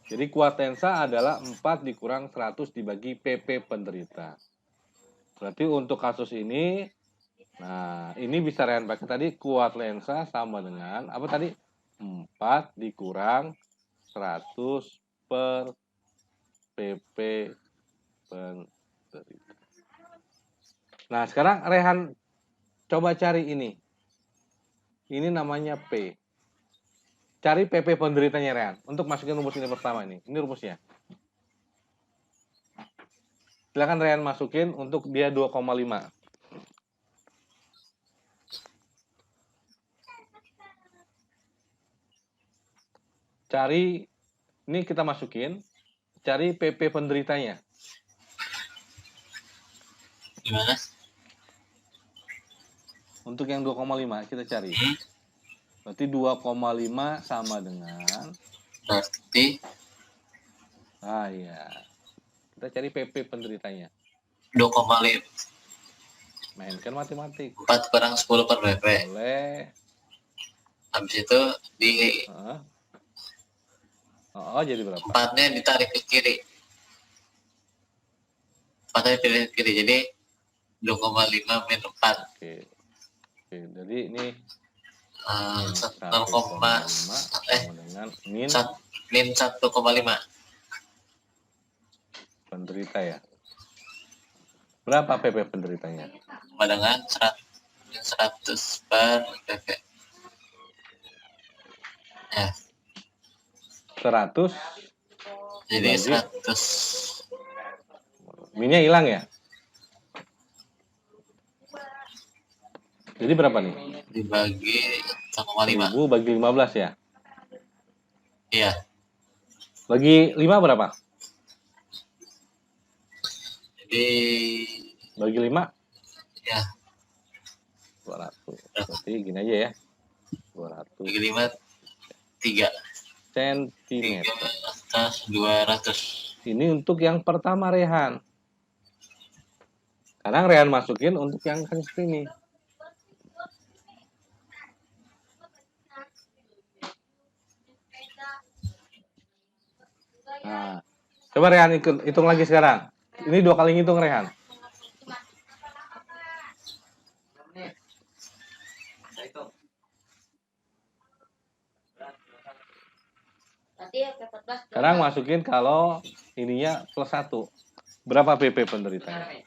Jadi kuat lensa adalah 4 dikurang 100 dibagi PP penderita. Berarti untuk kasus ini, nah ini bisa Rehan pakai tadi kuat lensa sama dengan, apa tadi? 4 dikurang 100 per PP penderita. Nah sekarang Rehan coba cari ini. Ini namanya P. Cari PP penderitanya, Rehan. Untuk masukin rumus ini pertama ini. Ini rumusnya. Silakan Rehan masukin untuk dia 2,5. Cari, ini kita masukin, cari PP penderitanya. Gimana? Untuk yang 2,5 kita cari. Berarti 2,5 sama dengan, Berarti iya. Kita cari PP penderitanya. 2,5. Mainkan matematik. 4 kurang 10 per PP. Boleh. Habis itu di Jadi berapa? 4-nya ditarik ke kiri. 4-nya ditarik ke kiri. Jadi 2,5 min 4. Oke, jadi ini 0,5 sama dengan min 1,5 penderita ya. Berapa PP penderitanya? sama dengan 100 per PP. Ya, 100. jadi Dibagi. 100 Minnya hilang ya? Jadi berapa nih? dibagi 1,5. 1000 bagi 15 ya? Iya, Bagi 5 berapa? jadi Bagi 5? ya 200. Berarti gini aja ya. 200 bagi 5 3 cm. atas 200. Ini untuk yang pertama Rehan. Sekarang Rehan masukin untuk yang ini. Nah, coba Rehan hitung lagi sekarang. Ini 2 kali ngitung Rehan. Sekarang masukin kalau ininya plus 1. Berapa PP penderitanya?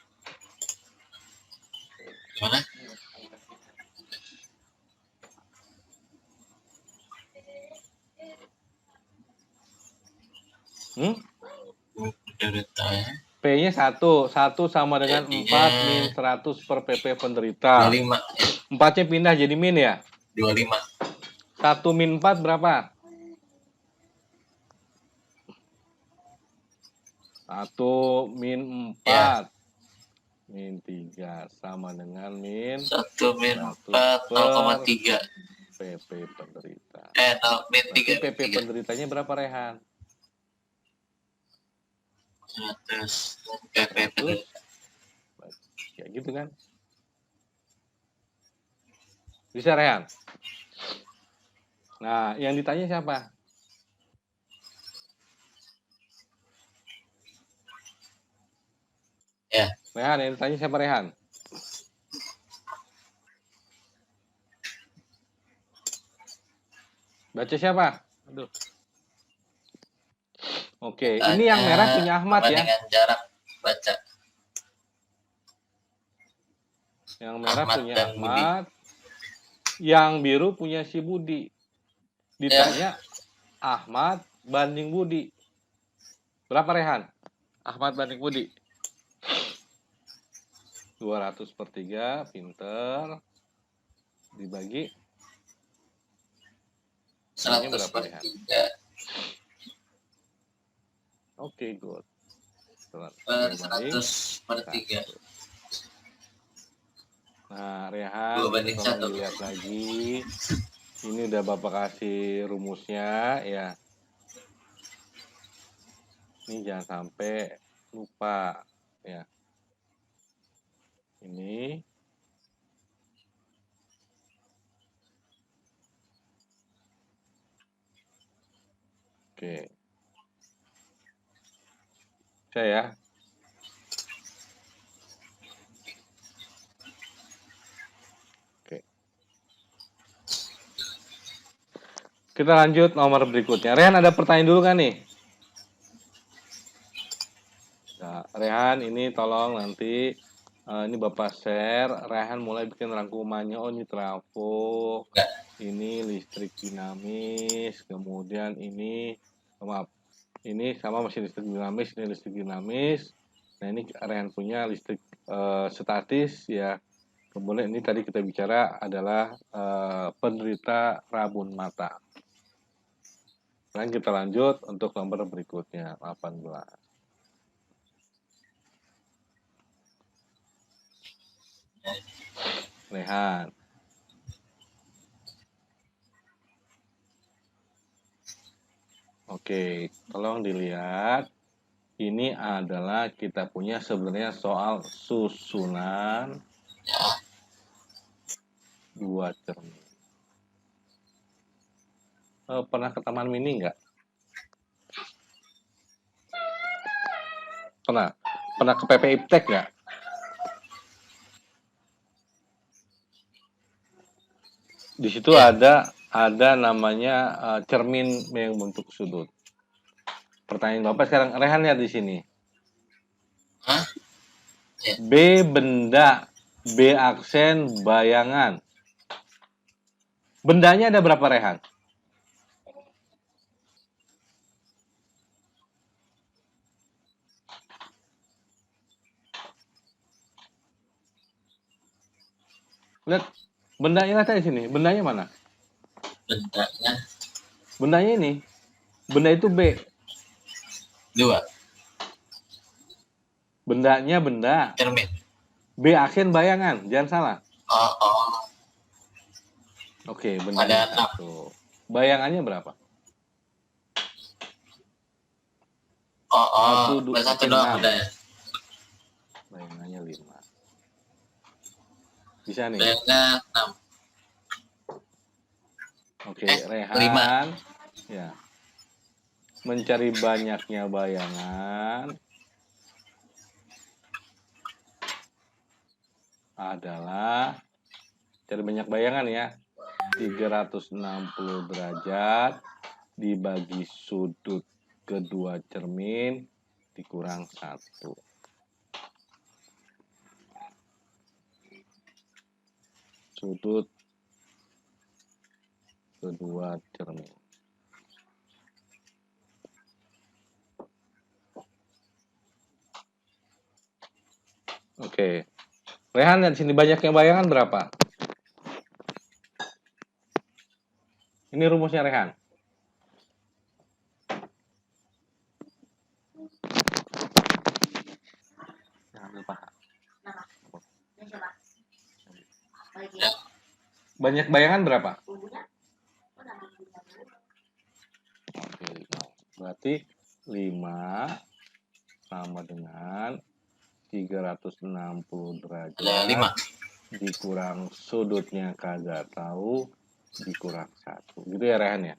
Gimana? Penderitanya P-nya 1. 1 sama dengan 4 min 100 per PP penderita. 25. 4-nya pindah jadi min ya? 25. 1 min 4 berapa? 1 min 4. Ya. Min 3 sama dengan min 1 min 4 0,3 PP penderita. min 3 PP penderitanya berapa Rehan? 100 PP penderita. Ya gitu kan? Bisa Rehan? Nah, yang ditanya siapa? Ya, Rehan, yang ditanya siapa Rehan? Baca siapa? Aduh. Oke, ini yang merah punya Ahmad ya. Dengan jarak baca. Yang merah Ahmad punya dan Ahmad. Yang biru punya si Budi. Ditanya Ahmad banding Budi. Berapa Rehan? Ahmad banding Budi. 200 per 3, pinter. Dibagi 100 per 3 Oke, good. per 100 per 3. Nah, Rehan, 2 banding 1. lihat lagi. Ini udah Bapak kasih rumusnya ya. Ini jangan sampai lupa ya. Ini oke. Saya oke. Kita lanjut nomor berikutnya. Rehan ada pertanyaan dulu kan nih? Nah, Rehan ini tolong nanti Ini Bapak share, Rehan mulai bikin rangkumannya. Oh, ini trafo, Enggak. ini listrik dinamis, kemudian ini, maaf, ini sama masih listrik dinamis, ini listrik dinamis. Nah, ini Rehan punya listrik statis ya. Kemudian ini tadi kita bicara adalah penderita rabun mata. Sekarang kita lanjut untuk nomor berikutnya, 18. Rehan. Oke, tolong dilihat. Ini adalah kita punya sebenarnya soal susunan Ya. dua cermin. Pernah ke Taman Mini nggak? Pernah? Pernah ke PP Iptek nggak? Di situ Ya. ada namanya cermin yang bentuk sudut. Pertanyaan Bapak sekarang, Rehan lihat di sini. Hah? Ya. B benda, B aksen, bayangan. Bendanya ada berapa, Rehan? Lihat, bendanya lihat di sini. Bendanya mana? Bendanya Bendanya ini. Benda itu B. 2. Bendanya benda. Cermin. B aksen bayangan, jangan salah. Oh. Oke, bendanya Ada 6. 1. Bayangannya berapa? Oh. 1, 2, Satu 6. doang bendanya. Bayangannya 5. Bisa nih. Bendanya 6. Oke, 5. Rehan. Ya. Mencari banyaknya bayangan adalah cari banyak bayangan ya. 360 derajat dibagi sudut kedua cermin dikurang 1. Sudut kedua cermin. Oke. Rehan lihat sini banyaknya bayangan berapa? Ini rumusnya Rehan. Jangan lupa. Banyak bayangan berapa? Oke, 5. Berarti 5 sama dengan 360 Ada derajat 5. dikurang sudutnya kagak tahu dikurang 1. Gitu ya Rehan ya?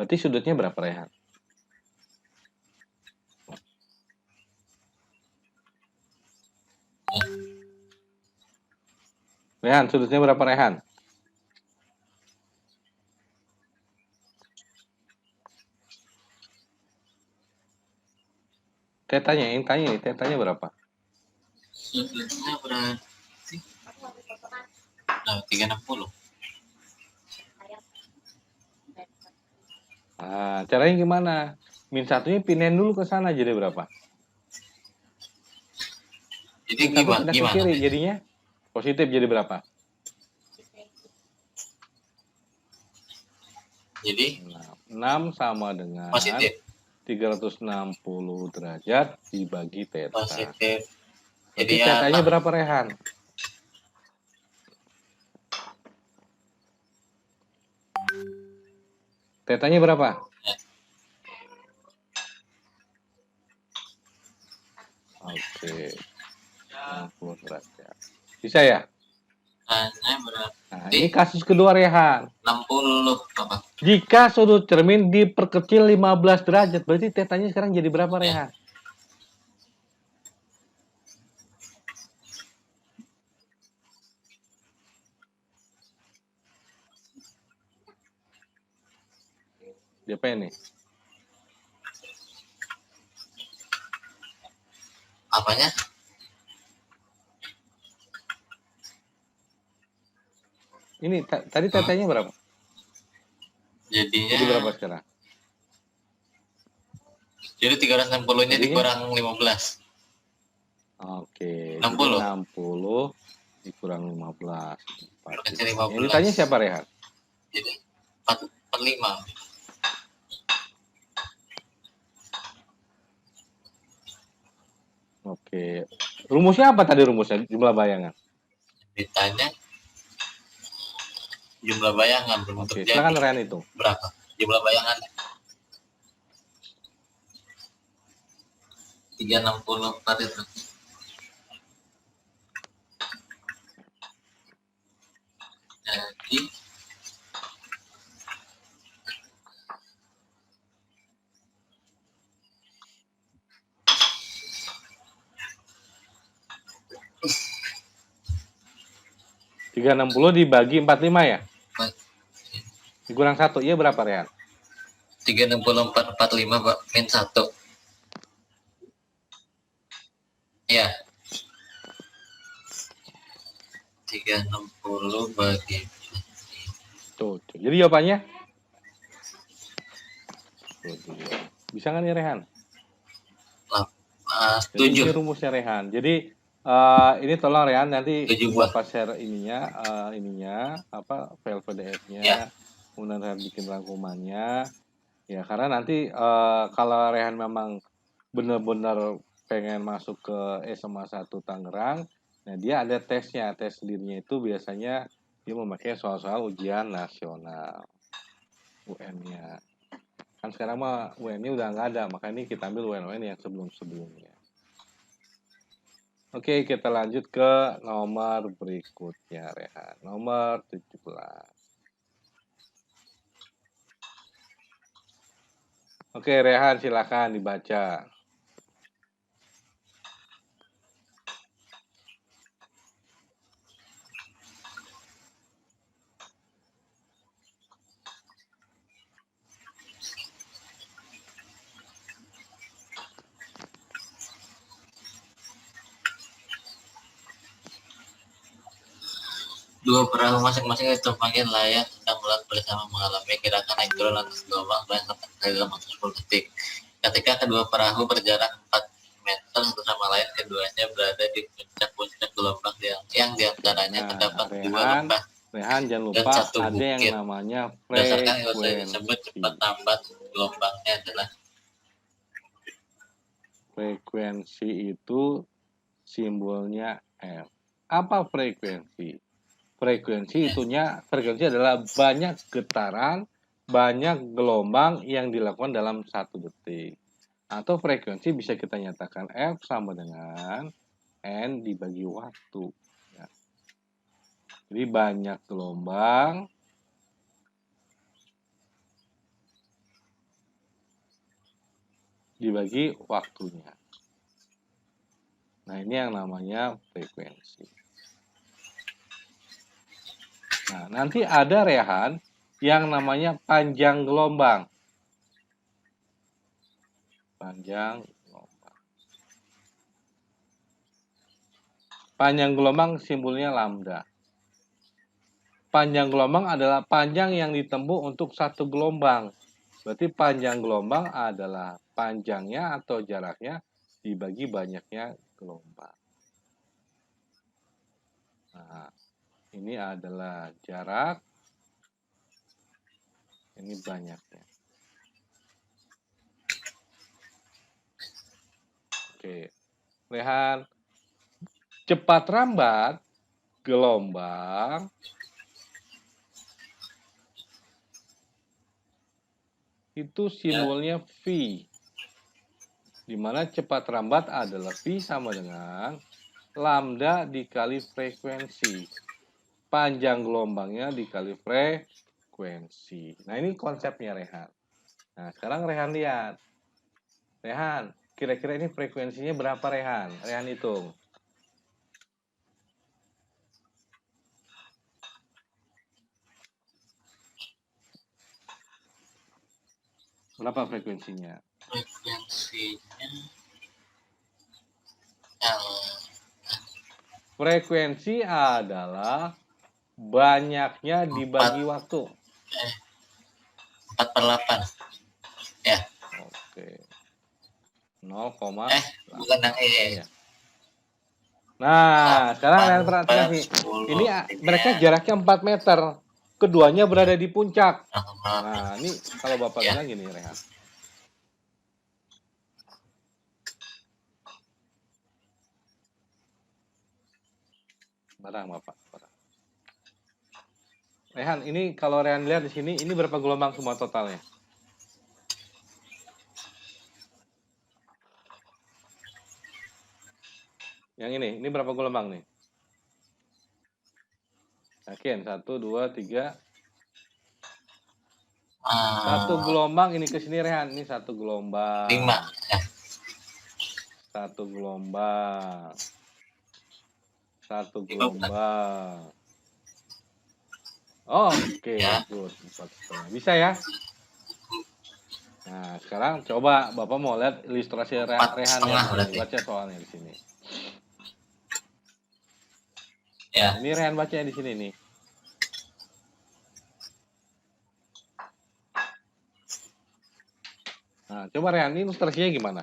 Berarti sudutnya berapa Rehan? Rehan, sudutnya berapa Rehan? Tetanya berapa? Sudutnya berarti 360. Nah, caranya gimana? Min satunya pindahin dulu ke sana jadi berapa? Jadi Min satu pindah ke gimana? kiri jadinya positif jadi berapa? Jadi 6 sama dengan positif. 360 derajat dibagi theta. Positif. Jadi Jadi tetanya ya berapa Rehan? Tetanya berapa? Oke. 60 derajat. Bisa ya? hanya berarti Nah, ini kasus kedua Rehan. 60 apa? Jika sudut cermin diperkecil 15 derajat, berarti tetanya sekarang jadi berapa Rehan? DP nih. 40 Apanya? Ini tadi tetenya berapa? Jadinya Jadi berapa sekarang? jadi 360-nya Jadinya? dikurang 15. Oke, 60. jadi 60 dikurang 15. Kecil Yang 15. ditanya siapa, Rehan? Jadi 45. Oke. Rumusnya apa tadi rumusnya? Jumlah bayangan. Ditanya jumlah bayangan berbentuk Oke, jadi silakan Rehan itu. berapa? Jumlah bayangan 364 itu. Jadi 360 dibagi 45 ya? Dikurang 1, iya berapa, Rehan? 364 45 Pak min 1. Ya. 360 bagi Tuh. Jadi jawabannya? Bisa nggak nih, Rehan? Jadi ini 7. rumusnya Rehan. Jadi ini tolong Rehan nanti 7 buah. Bapak share ininya apa file PDF-nya, Ya. kemudian Rehan bikin rangkumannya. Ya, karena nanti kalau Rehan memang benar-benar pengen masuk ke SMA 1 Tangerang, nah dia ada tesnya, tes sendirinya itu biasanya dia memakai soal-soal ujian nasional, UN-nya. Kan sekarang mah UN-nya udah nggak ada, makanya ini kita ambil UN-UN yang sebelum-sebelumnya. Oke, kita lanjut ke nomor berikutnya, Rehan. Nomor 17. Oke, Rehan, silakan dibaca. Dua perahu masing-masing ditumpangi nelayan sedang bersama mengalami gerakan naik turun atas gelombang dalam waktu 10 detik. Ketika kedua perahu berjarak 4 meter satu sama lain, keduanya berada di puncak-puncak gelombang yang diantaranya terdapat dua lembah Rehan, jangan dan lupa satu ada bukit. yang namanya Berdasarkan ilustrasi frekuensi. tersebut, cepat lambat gelombangnya adalah Frekuensi itu simbolnya F. Apa frekuensi? Frekuensi adalah banyak getaran, banyak gelombang yang dilakukan dalam 1 detik. Atau frekuensi bisa kita nyatakan F sama dengan N dibagi waktu. Ya. Jadi banyak gelombang dibagi waktunya. Nah, ini yang namanya frekuensi. Nah, nanti ada Rehan yang namanya panjang gelombang. Panjang gelombang. Panjang gelombang simbolnya lambda. Panjang gelombang adalah panjang yang ditempuh untuk 1 gelombang. Berarti panjang gelombang adalah panjangnya atau jaraknya dibagi banyaknya gelombang. Nah, ini adalah jarak, ini banyaknya. Oke, Rehan, cepat rambat gelombang itu simbolnya V, di mana cepat rambat adalah V sama dengan lambda dikali frekuensi. Panjang gelombangnya dikali frekuensi. Nah, ini konsepnya, Rehan. Nah, sekarang Rehan lihat. Rehan, kira-kira ini frekuensinya berapa, Rehan? Rehan hitung. Berapa frekuensinya? frekuensinya Yang Frekuensi adalah banyaknya dibagi waktu. 4/8. Ya. Oke. 0, Bukan yang iya. Nah, sekarang kalian perhatikan nih. Ini mereka jaraknya 4 meter. Keduanya berada di puncak. Nah, ini kalau Bapak Ya. bilang gini, Rehan. Barang Bapak. Barang. Rehan, ini kalau Rehan lihat di sini, ini berapa gelombang semua totalnya? Yang ini berapa gelombang nih? Yakin? 1, 2, 3. Satu gelombang ini ke sini, Rehan. Ini 1 gelombang. 5. Ya. 1 gelombang. 1 gelombang. Oke, Ya. good. 4,5. Bisa ya? Nah, sekarang coba Bapak mau lihat ilustrasi Rehan 4,5 ya. berarti. Baca soalnya di sini. Ya. Ini Rehan bacanya di sini nih. Nah, coba Rehan, ini ilustrasinya gimana?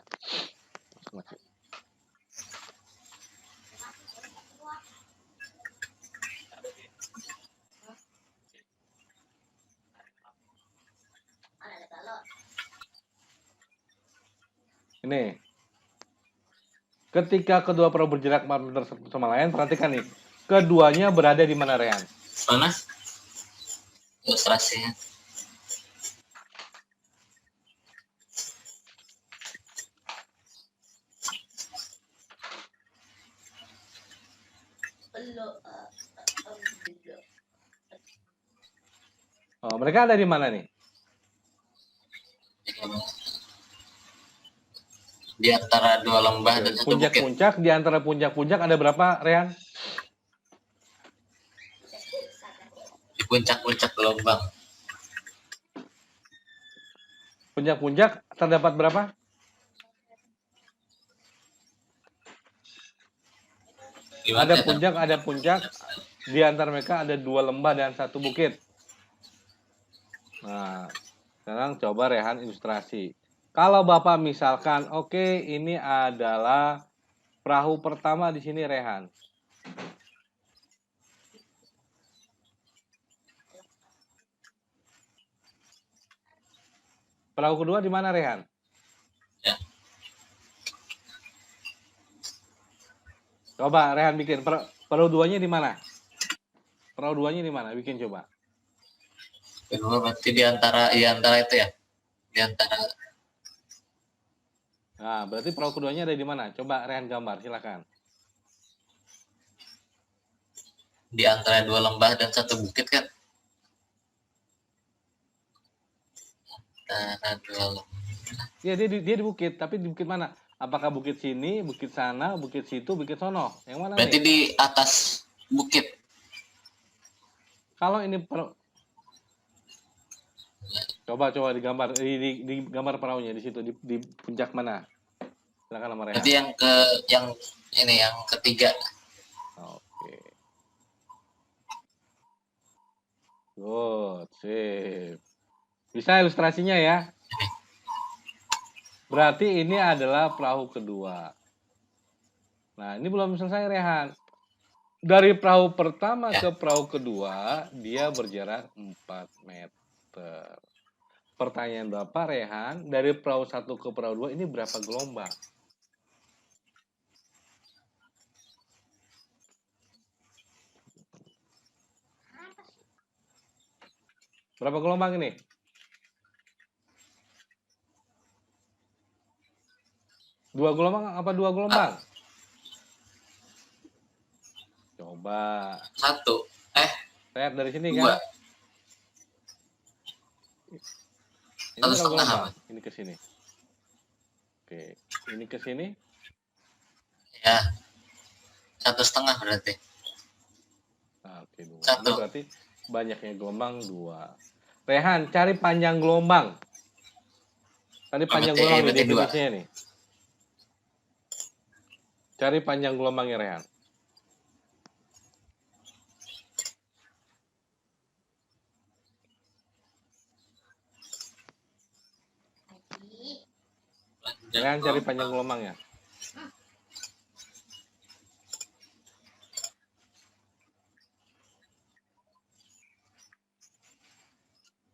Ini. Ketika kedua perahu berjarak 4 meter satu sama lain, perhatikan nih. Keduanya berada di mana, Rehan? Mana? Ilustrasinya. Oh, mereka ada di mana nih? Di antara 2 lembah dan 1 bukit. Puncak-puncak, di antara puncak-puncak ada berapa, Rehan? Di puncak-puncak gelombang. Puncak-puncak terdapat berapa? Gimana Ada ya, puncak. Di antara mereka ada 2 lembah dan 1 bukit. Nah, sekarang coba Rehan ilustrasi. Kalau Bapak misalkan, oke, ini adalah perahu pertama di sini, Rehan. Perahu kedua di mana, Rehan? Ya. Coba Rehan bikin perahu duanya di mana? Perahu duanya di mana? Bikin coba. Kedua berarti di antara itu ya. Di antara Nah, berarti perahu keduanya ada di mana? Coba Rehan gambar, silakan. di antara 2 lembah dan 1 bukit kan. Antara 2 lembah. Iya, dia di bukit, tapi di bukit mana? Apakah bukit sini, bukit sana, bukit situ, bukit sono? Yang mana Berarti nih? di atas bukit. Kalau ini coba digambar di gambar perahunya di situ di puncak mana? Silakan sama Rehan. Berarti yang ketiga. Oke. Good, sip. Bisa ilustrasinya ya? Berarti ini adalah perahu kedua. Nah, ini belum selesai, Rehan. Dari perahu pertama ke perahu kedua, dia berjarak 4 meter. Pertanyaan Bapak, Rehan, dari perahu 1 ke perahu 2, ini berapa gelombang? Berapa gelombang ini? Dua gelombang apa 2 gelombang? Coba. 1. Lihat dari sini 2. kan? Ini 1,5. berapa gelombang? Ini ke sini. Oke, ini ke sini. Ya. 1,5 berarti. Nah, oke, 2. 1. Ini berarti banyaknya gelombang 2. Rehan, cari panjang gelombang. Tadi panjang gelombang di definisinya nih. Cari panjang gelombangnya, Rehan. Rehan cari panjang gelombangnya.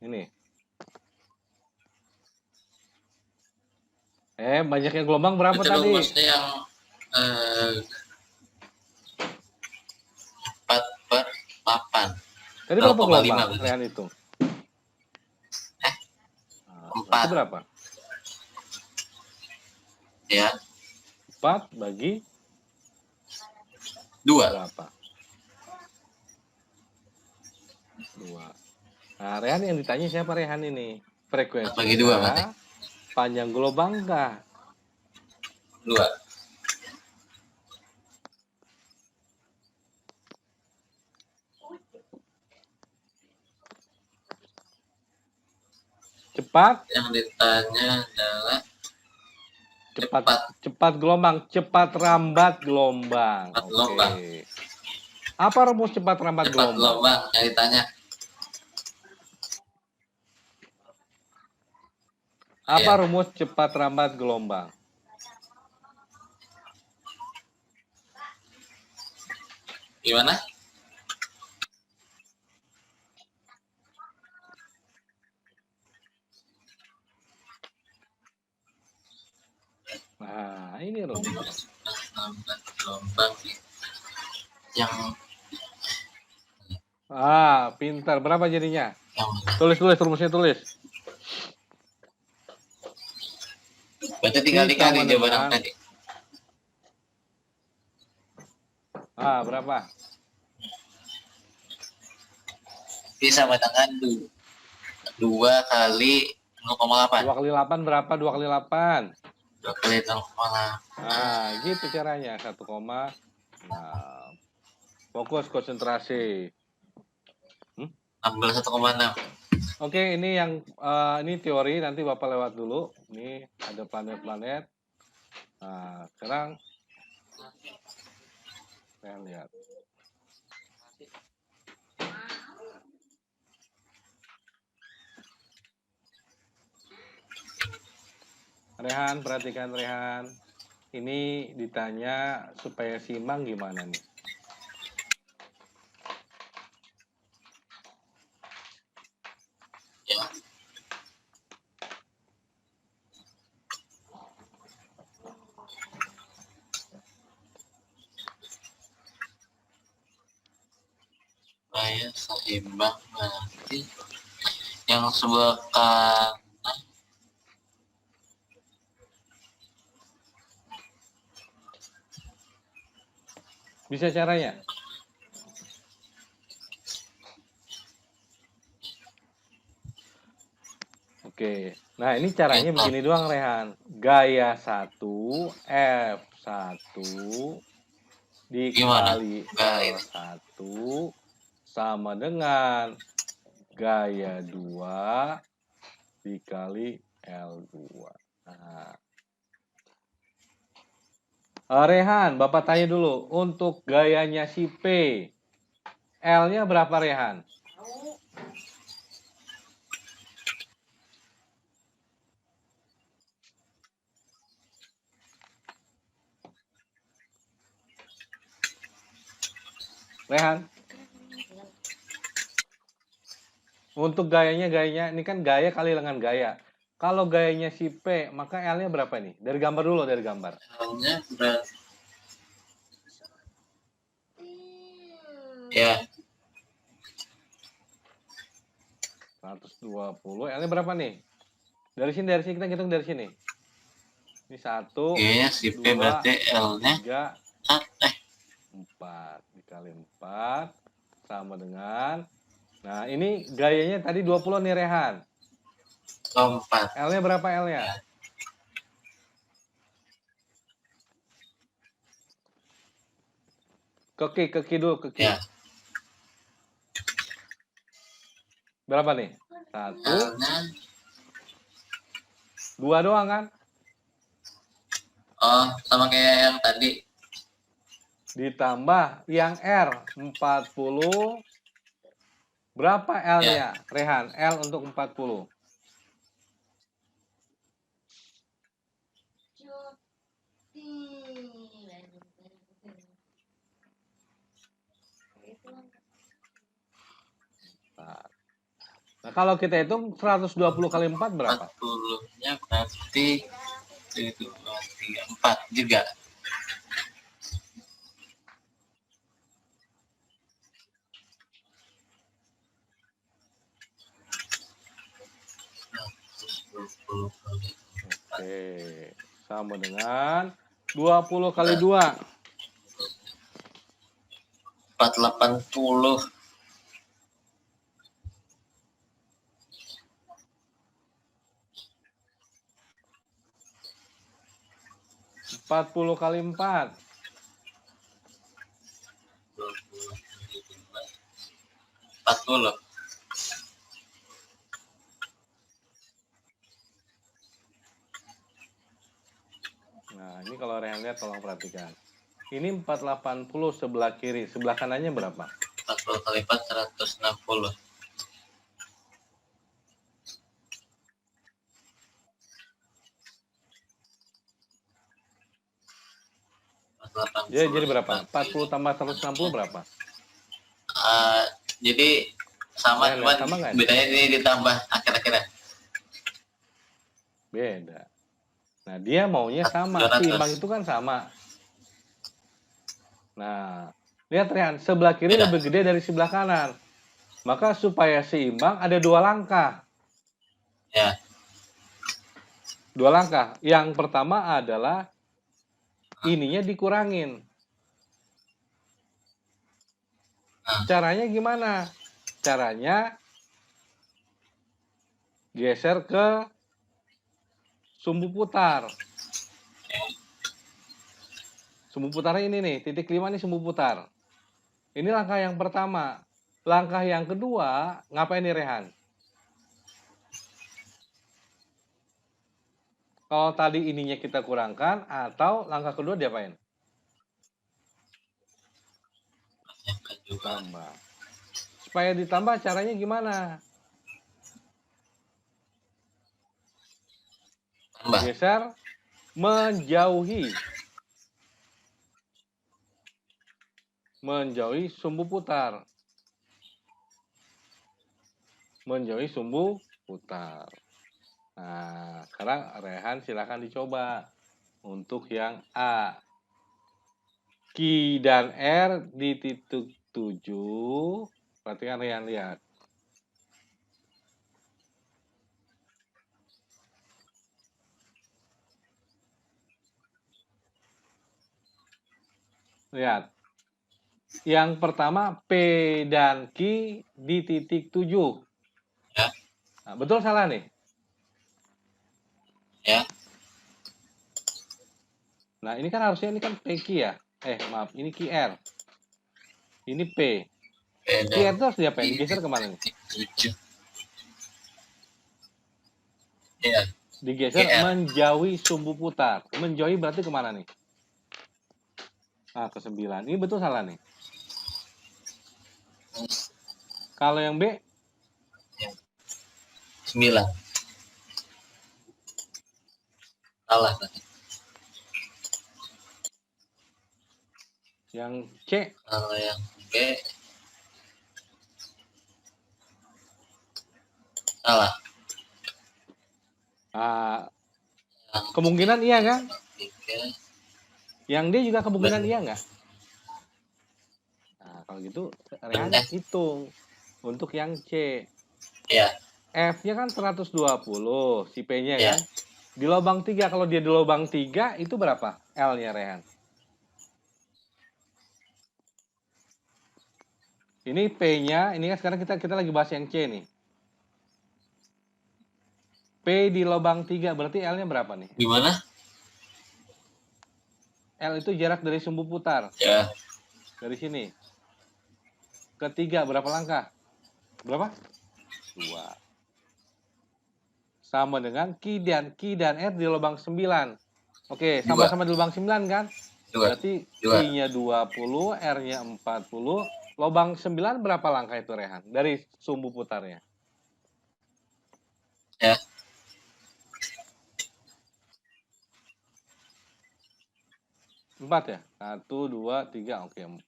Ini. Banyaknya gelombang berapa Itu tadi? rumusnya yang 4 per 8. Tadi berapa 0,5 gelombang? berarti. Rehan hitung. 4. Itu berapa? Ya, 4 bagi 2. berapa? 2. Nah, Rehan yang ditanya siapa Rehan ini? Frekuensi Bagi 2 berarti. panjang gelombang kah? 2. Cepat? Yang ditanya adalah Cepat gelombang, cepat rambat gelombang. Cepat gelombang. Oke. Apa rumus cepat rambat cepat gelombang? gelombang yang ditanya. Apa Iya. rumus cepat rambat gelombang? Gimana? Nah, ini rumus. Lambat gelombang yang Pintar. Berapa jadinya? yang Tulis rumusnya, tulis. berarti dikali-kali Sama jawaban dengan- yang tadi. Berapa? Ini sama dengan 2 kali 0,8. 2 kali 8 berapa? 2 kali 8. 2 kali 0,8. Gitu caranya. 1, fokus, konsentrasi. 16,6. Oke, ini ini teori, nanti Bapak lewat dulu. Ini ada planet-planet. Nah, sekarang saya lihat. Rehan, perhatikan Rehan. Ini ditanya supaya simbang gimana nih? Ya. Supaya seimbang nanti yang sebelah kanan Bisa caranya? Oke. Nah, ini caranya begini doang, Rehan. Gaya 1, F1 dikali L1 sama dengan gaya 2 dikali L2. Nah. Rehan, Bapak tanya dulu. Untuk gayanya si P, L-nya berapa, Rehan? Rehan. Untuk gayanya, ini kan gaya kali dengan gaya. Kalau gayanya si P, maka L-nya berapa nih? Dari gambar dulu, dari gambar. L-nya ya 120. L-nya berapa nih? Dari sini kita hitung dari sini. Ini 1, G-nya si P 2, berarti L-nya 3, 4 dikali 4 sama dengan, nah ini gayanya tadi 20 nih Rehan. 4. L-nya berapa L-nya? Keki dulu, keki. Ya. Berapa nih? 1, L-nya 2 doang kan? sama kayak yang tadi ditambah yang R 40. Berapa L-nya, Rehan? L untuk 40. Nah, kalau kita hitung 120 kali 4 berapa? 40-nya berarti 1, 2, 3, 4 juga. Oke, sama dengan 20 kali 2. 480. 40 kali 4. 40. Nah, ini kalau Rehan lihat tolong perhatikan. Ini 480 sebelah kiri, sebelah kanannya berapa? 40 kali 4, 160. Jadi berapa? 40 tambah 160 berapa? Jadi sama, Rehan, cuman sama nggak? bedanya ini ditambah akhir-akhirnya. Beda. Nah, dia maunya sama. 200. Seimbang itu kan sama. Nah, lihat Rehan, sebelah kiri Beda. lebih gede dari sebelah kanan. Maka supaya seimbang ada 2 langkah. Ya. 2 langkah. Yang pertama adalah ininya dikurangin. Caranya gimana? Caranya geser ke sumbu putar. Sumbu putarnya ini nih, titik 5 nih sumbu putar. Ini langkah yang pertama. Langkah yang kedua, ngapain nih Rehan? Kalau tadi ininya kita kurangkan, atau langkah kedua diapain? Tambah. Supaya ditambah caranya gimana? Tambah. Geser, menjauhi. Menjauhi sumbu putar. Menjauhi sumbu putar. Nah, sekarang Rehan silakan dicoba. Untuk yang A. Q dan R di titik 7. Perhatikan Rehan lihat. Lihat. Yang pertama P dan Q di titik 7. Ya. Nah, betul salah nih? Ya. Nah, ini kan harusnya ini kan PQ ya. Maaf, ini QR. Ini P. QR itu harus diapain? Digeser kemana nih? 7. Ya. Digeser QR. menjauhi sumbu putar. Menjauhi berarti kemana nih? Nah, ke 9. Ini betul salah nih? Kalau yang B? 9. Salah. Yang C? Kalau yang B salah. Kemungkinan iya kan? 3. Yang D juga kemungkinan iya nggak? Nah, kalau gitu Rehan hitung untuk yang C. Ya. F-nya kan 120, si P-nya Ya. kan? Di lubang 3, kalau dia di lubang 3 itu berapa? L-nya Rehan. Ini P-nya, ini kan sekarang kita lagi bahas yang C nih. P di lubang 3, berarti L-nya berapa nih? Gimana? L itu jarak dari sumbu putar. Ya. Dari sini. Ketiga, berapa langkah? Berapa? 2. Sama dengan Q dan R di lubang 9. Oke, sama-sama di lubang 9 kan? Dua. Berarti Dua. I-nya 20, R-nya 40. Lobang 9 berapa langkah itu, Rehan? Dari sumbu putarnya. Ya. Empat ya? 1, 2, 3. Oke, 4.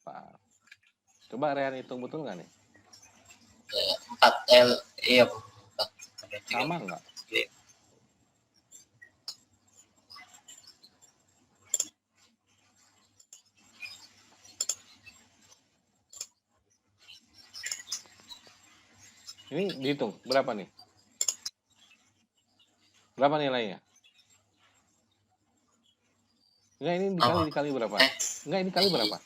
Coba Rehan hitung betul nggak nih? 4 L. Iya. 4. Sama nggak? Ini dihitung. Berapa nih? Berapa nilainya? Enggak, ini dikali berapa? Enggak, ini dikali berapa?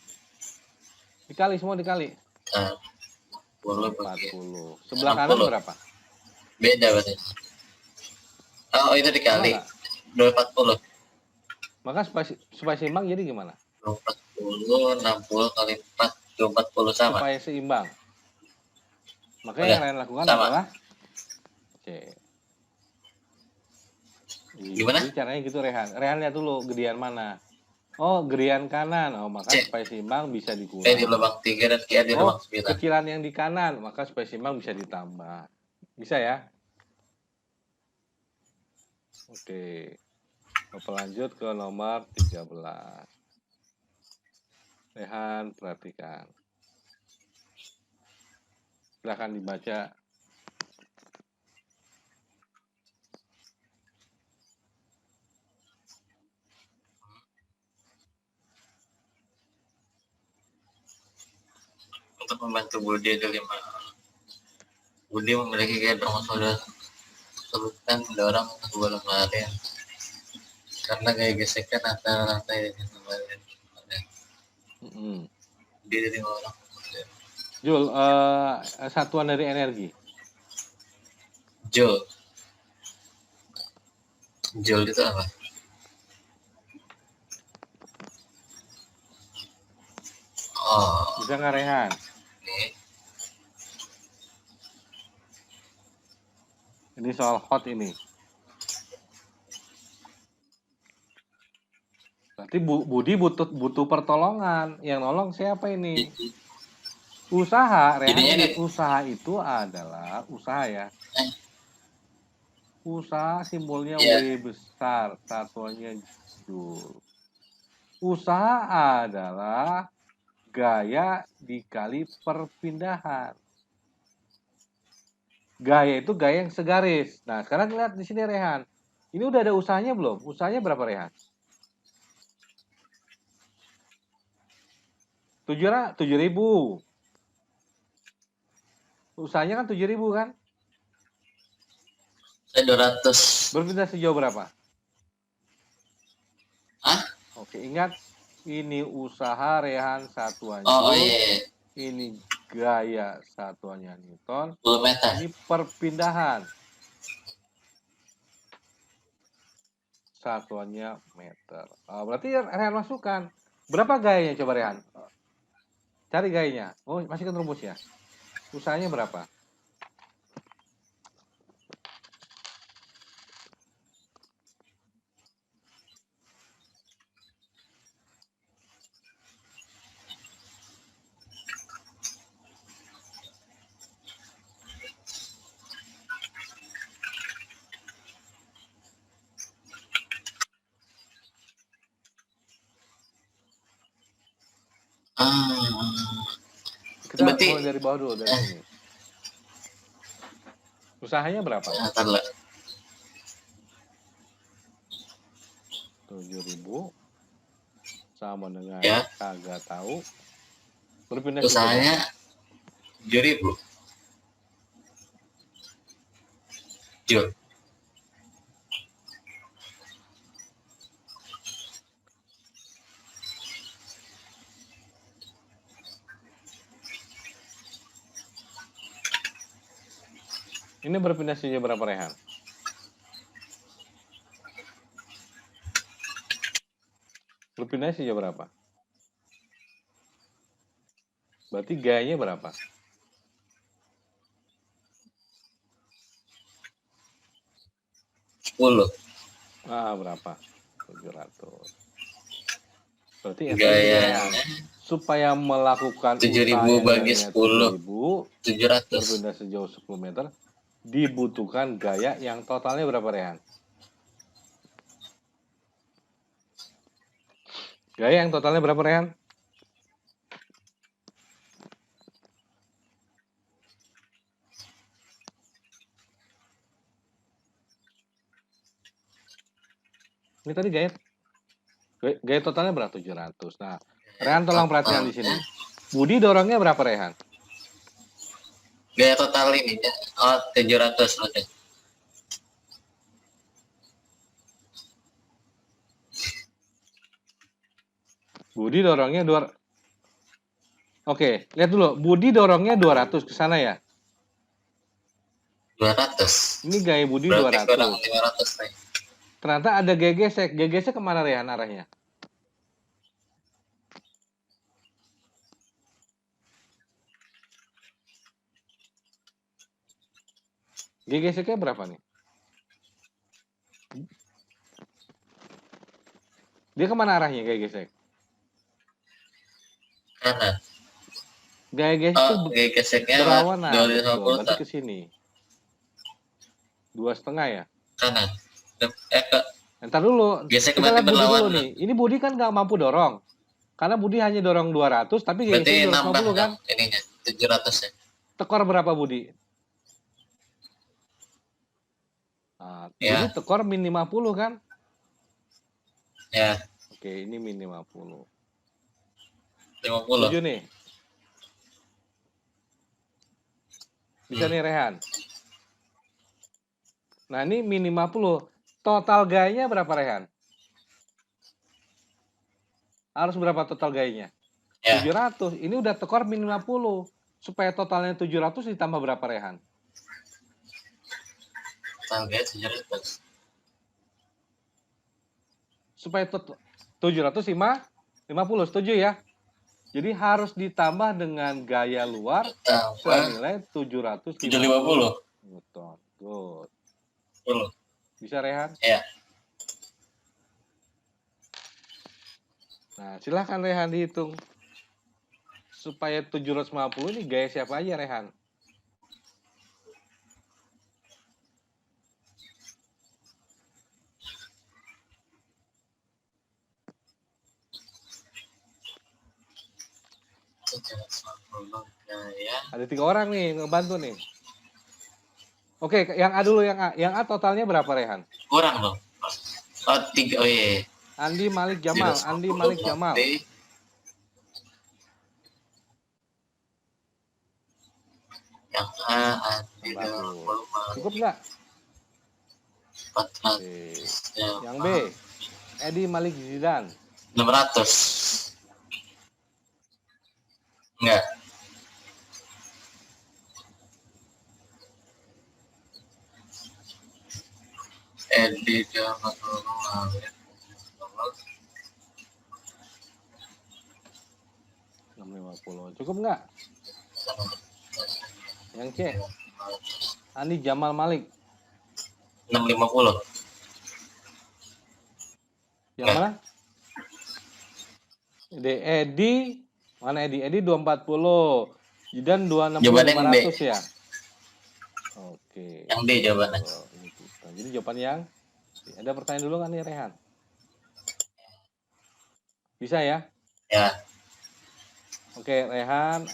Dikali, semua dikali. 40. 40. Sebelah kanan berapa? Beda berarti. Oh, itu dikali. Sama 240. Maka supaya seimbang jadi gimana? 240, 60 kali 4, 240 sama. Supaya seimbang. Makanya Udah, yang Rehan lakukan sama. adalah oke. Gimana? Jadi caranya gitu, Rehan. Rehan lihat dulu gedean mana. Oh, gedean kanan. Oh, maka supaya seimbang bisa dikurangi. Di lubang 3 dan Kia di lubang 9. Kecilan yang di kanan, maka supaya seimbang bisa ditambah. Bisa ya? Oke. Bapak lanjut ke nomor 13. Rehan, perhatikan. Silahkan dibaca. Untuk membantu Budi ada 5. Budi memiliki gendong saudara sebutkan mendorong sebuah lemari karena gaya gesekan antara lantai dan lemari. Dia dari orang. Jul, satuan dari energi. Joule. Joule itu apa? Oh. Bisa nggak, Rehan? Ini soal hot ini. Berarti Budi butuh pertolongan. Yang nolong siapa ini? Usaha, Rehan. Usaha itu adalah usaha ya. Usaha simbolnya W besar, satuannya Joule. Usaha adalah gaya dikali perpindahan. Gaya itu gaya yang segaris. Nah, sekarang lihat di sini, Rehan. Ini udah ada usahanya belum? Usahanya berapa, Rehan? 7.000. Usahanya kan 7.000 kan? 200. Berpindah sejauh berapa? Hah? Oke, ingat ini usaha, Rehan, satuannya. Oh iya. Ini gaya, satuannya Newton. 10 meter. Ini perpindahan, satuannya meter. Oh, berarti Rehan masukkan. Berapa gayanya coba, Rehan? Cari gayanya. Oh, masihkan rumusnya. Usahanya berapa? Kita mulai dari bawah dulu, dari sini. Usahanya berapa? 7.000 sama dengan kagak tahu. Berpindah usahanya 7.000. Joule. Ini berpindah sejauh berapa, Rehan? Berpindah sejauh berapa? Berarti gayanya berapa? 10. Berapa? 700. Berarti ST Rehan. Gayanya Supaya melakukan 7.000 bagi 10. 7.000 700. berpindah sejauh 10 meter, dibutuhkan gaya yang totalnya berapa, Rehan? Gaya yang totalnya berapa, Rehan? Ini tadi gaya totalnya berapa? 700. Nah, Rehan tolong perhatikan di sini. Budi dorongnya berapa, Rehan? Gaya total ini ya. Oh, 700 berarti. Budi dorongnya 200. Oke, lihat dulu. Budi dorongnya 200 ke sana ya. 200. Ini gaya Budi Berarti 200. kurang 500 nih. Ternyata ada GGSek. GGSek kemana, Rehan, arahnya? GGSeknya berapa nih? Dia kemana arahnya GGSek? Kanan. Gaya gesek Oh, gaya geseknya berlawanan. 250. Berarti ke sini. 2,5 ya? Kanan. Ntar dulu. Gesek Kita lihat berarti Budi dulu berlawanan. nih. Ini Budi kan nggak mampu dorong. Karena Budi hanya dorong 200, tapi Berarti GGSek nambah 250 kan? ininya 700 ya. Tekor berapa Budi? Nah, Ya. Budi tekor min 50 kan? Ya, Oke, ini min 50. 50. 7 nih. Bisa nih, Rehan. Nah, ini min 50. Total gayanya berapa, Rehan? Harus berapa total gayanya? Ya, 700. Ini udah tekor min 50. Supaya totalnya 700 ditambah berapa, Rehan? total gaya 700. Supaya 750, setuju ya? Jadi harus ditambah dengan gaya luar Tambah senilai 750 750. Newton. Good. 10. Bisa, Rehan? Ya. Nah, silahkan Rehan dihitung. Supaya 750 ini gaya siapa aja, Rehan? Gaya. Ada 3 orang nih ngebantu nih. Oke, yang A dulu, yang A. Yang A totalnya berapa, Rehan? Kurang dong. Oh, 3. Oh iya. Andi Malik Jamal. Andi Malik Jamal. Yang A, Andi Cukup nggak? 400. Yang B, Edi Malik Zidan. 600. Enggak. Edi Jamal 650. Cukup nggak? Yang C, Andi Jamal Malik. 650. Yang mana? Edi, mana Edi? Edi 240. Zidan 260, Jawabannya yang B. 500 ya? Oke. Yang D jawabannya. Jadi jawaban yang ada pertanyaan dulu kan nih, Rehan? Bisa ya? Ya. Oke, Rehan,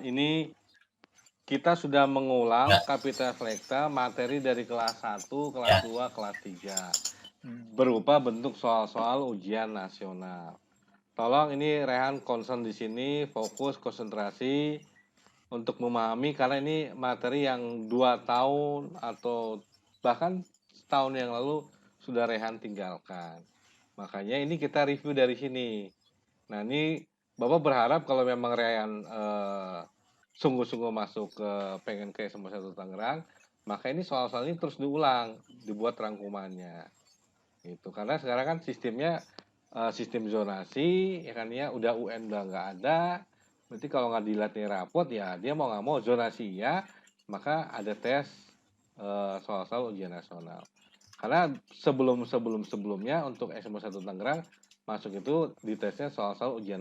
ini kita sudah mengulang Ya. Kapita Flekta materi dari kelas 1, kelas 2, kelas 3. Berupa bentuk soal-soal ujian nasional. Tolong ini Rehan concern di sini, fokus, konsentrasi untuk memahami karena ini materi yang 2 tahun atau bahkan setahun yang lalu sudah Rehan tinggalkan. Makanya ini kita review dari sini. Nah, ini Bapak berharap kalau memang Rehan sungguh-sungguh masuk pengen ke SMA 1 Tangerang, maka ini soal-soal ini terus diulang, dibuat rangkumannya. Gitu. Karena sekarang kan sistemnya sistem zonasi, ya kan ya, udah UN udah nggak ada. Berarti kalau nggak dilihat nih rapot ya dia mau nggak mau zonasi ya, maka ada tes soal-soal ujian nasional. Karena sebelumnya untuk SMA 1 Tangerang masuk itu ditesnya soal-soal ujian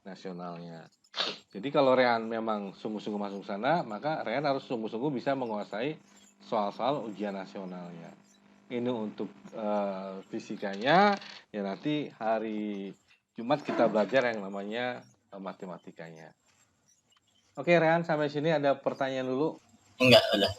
nasionalnya. Jadi kalau Rehan memang sungguh-sungguh masuk sana, maka Rehan harus sungguh-sungguh bisa menguasai soal-soal ujian nasionalnya. Ini untuk fisikanya, ya nanti hari Jumat kita belajar yang namanya matematikanya. Oke Rehan, sampai sini ada pertanyaan dulu. Enggak, udah.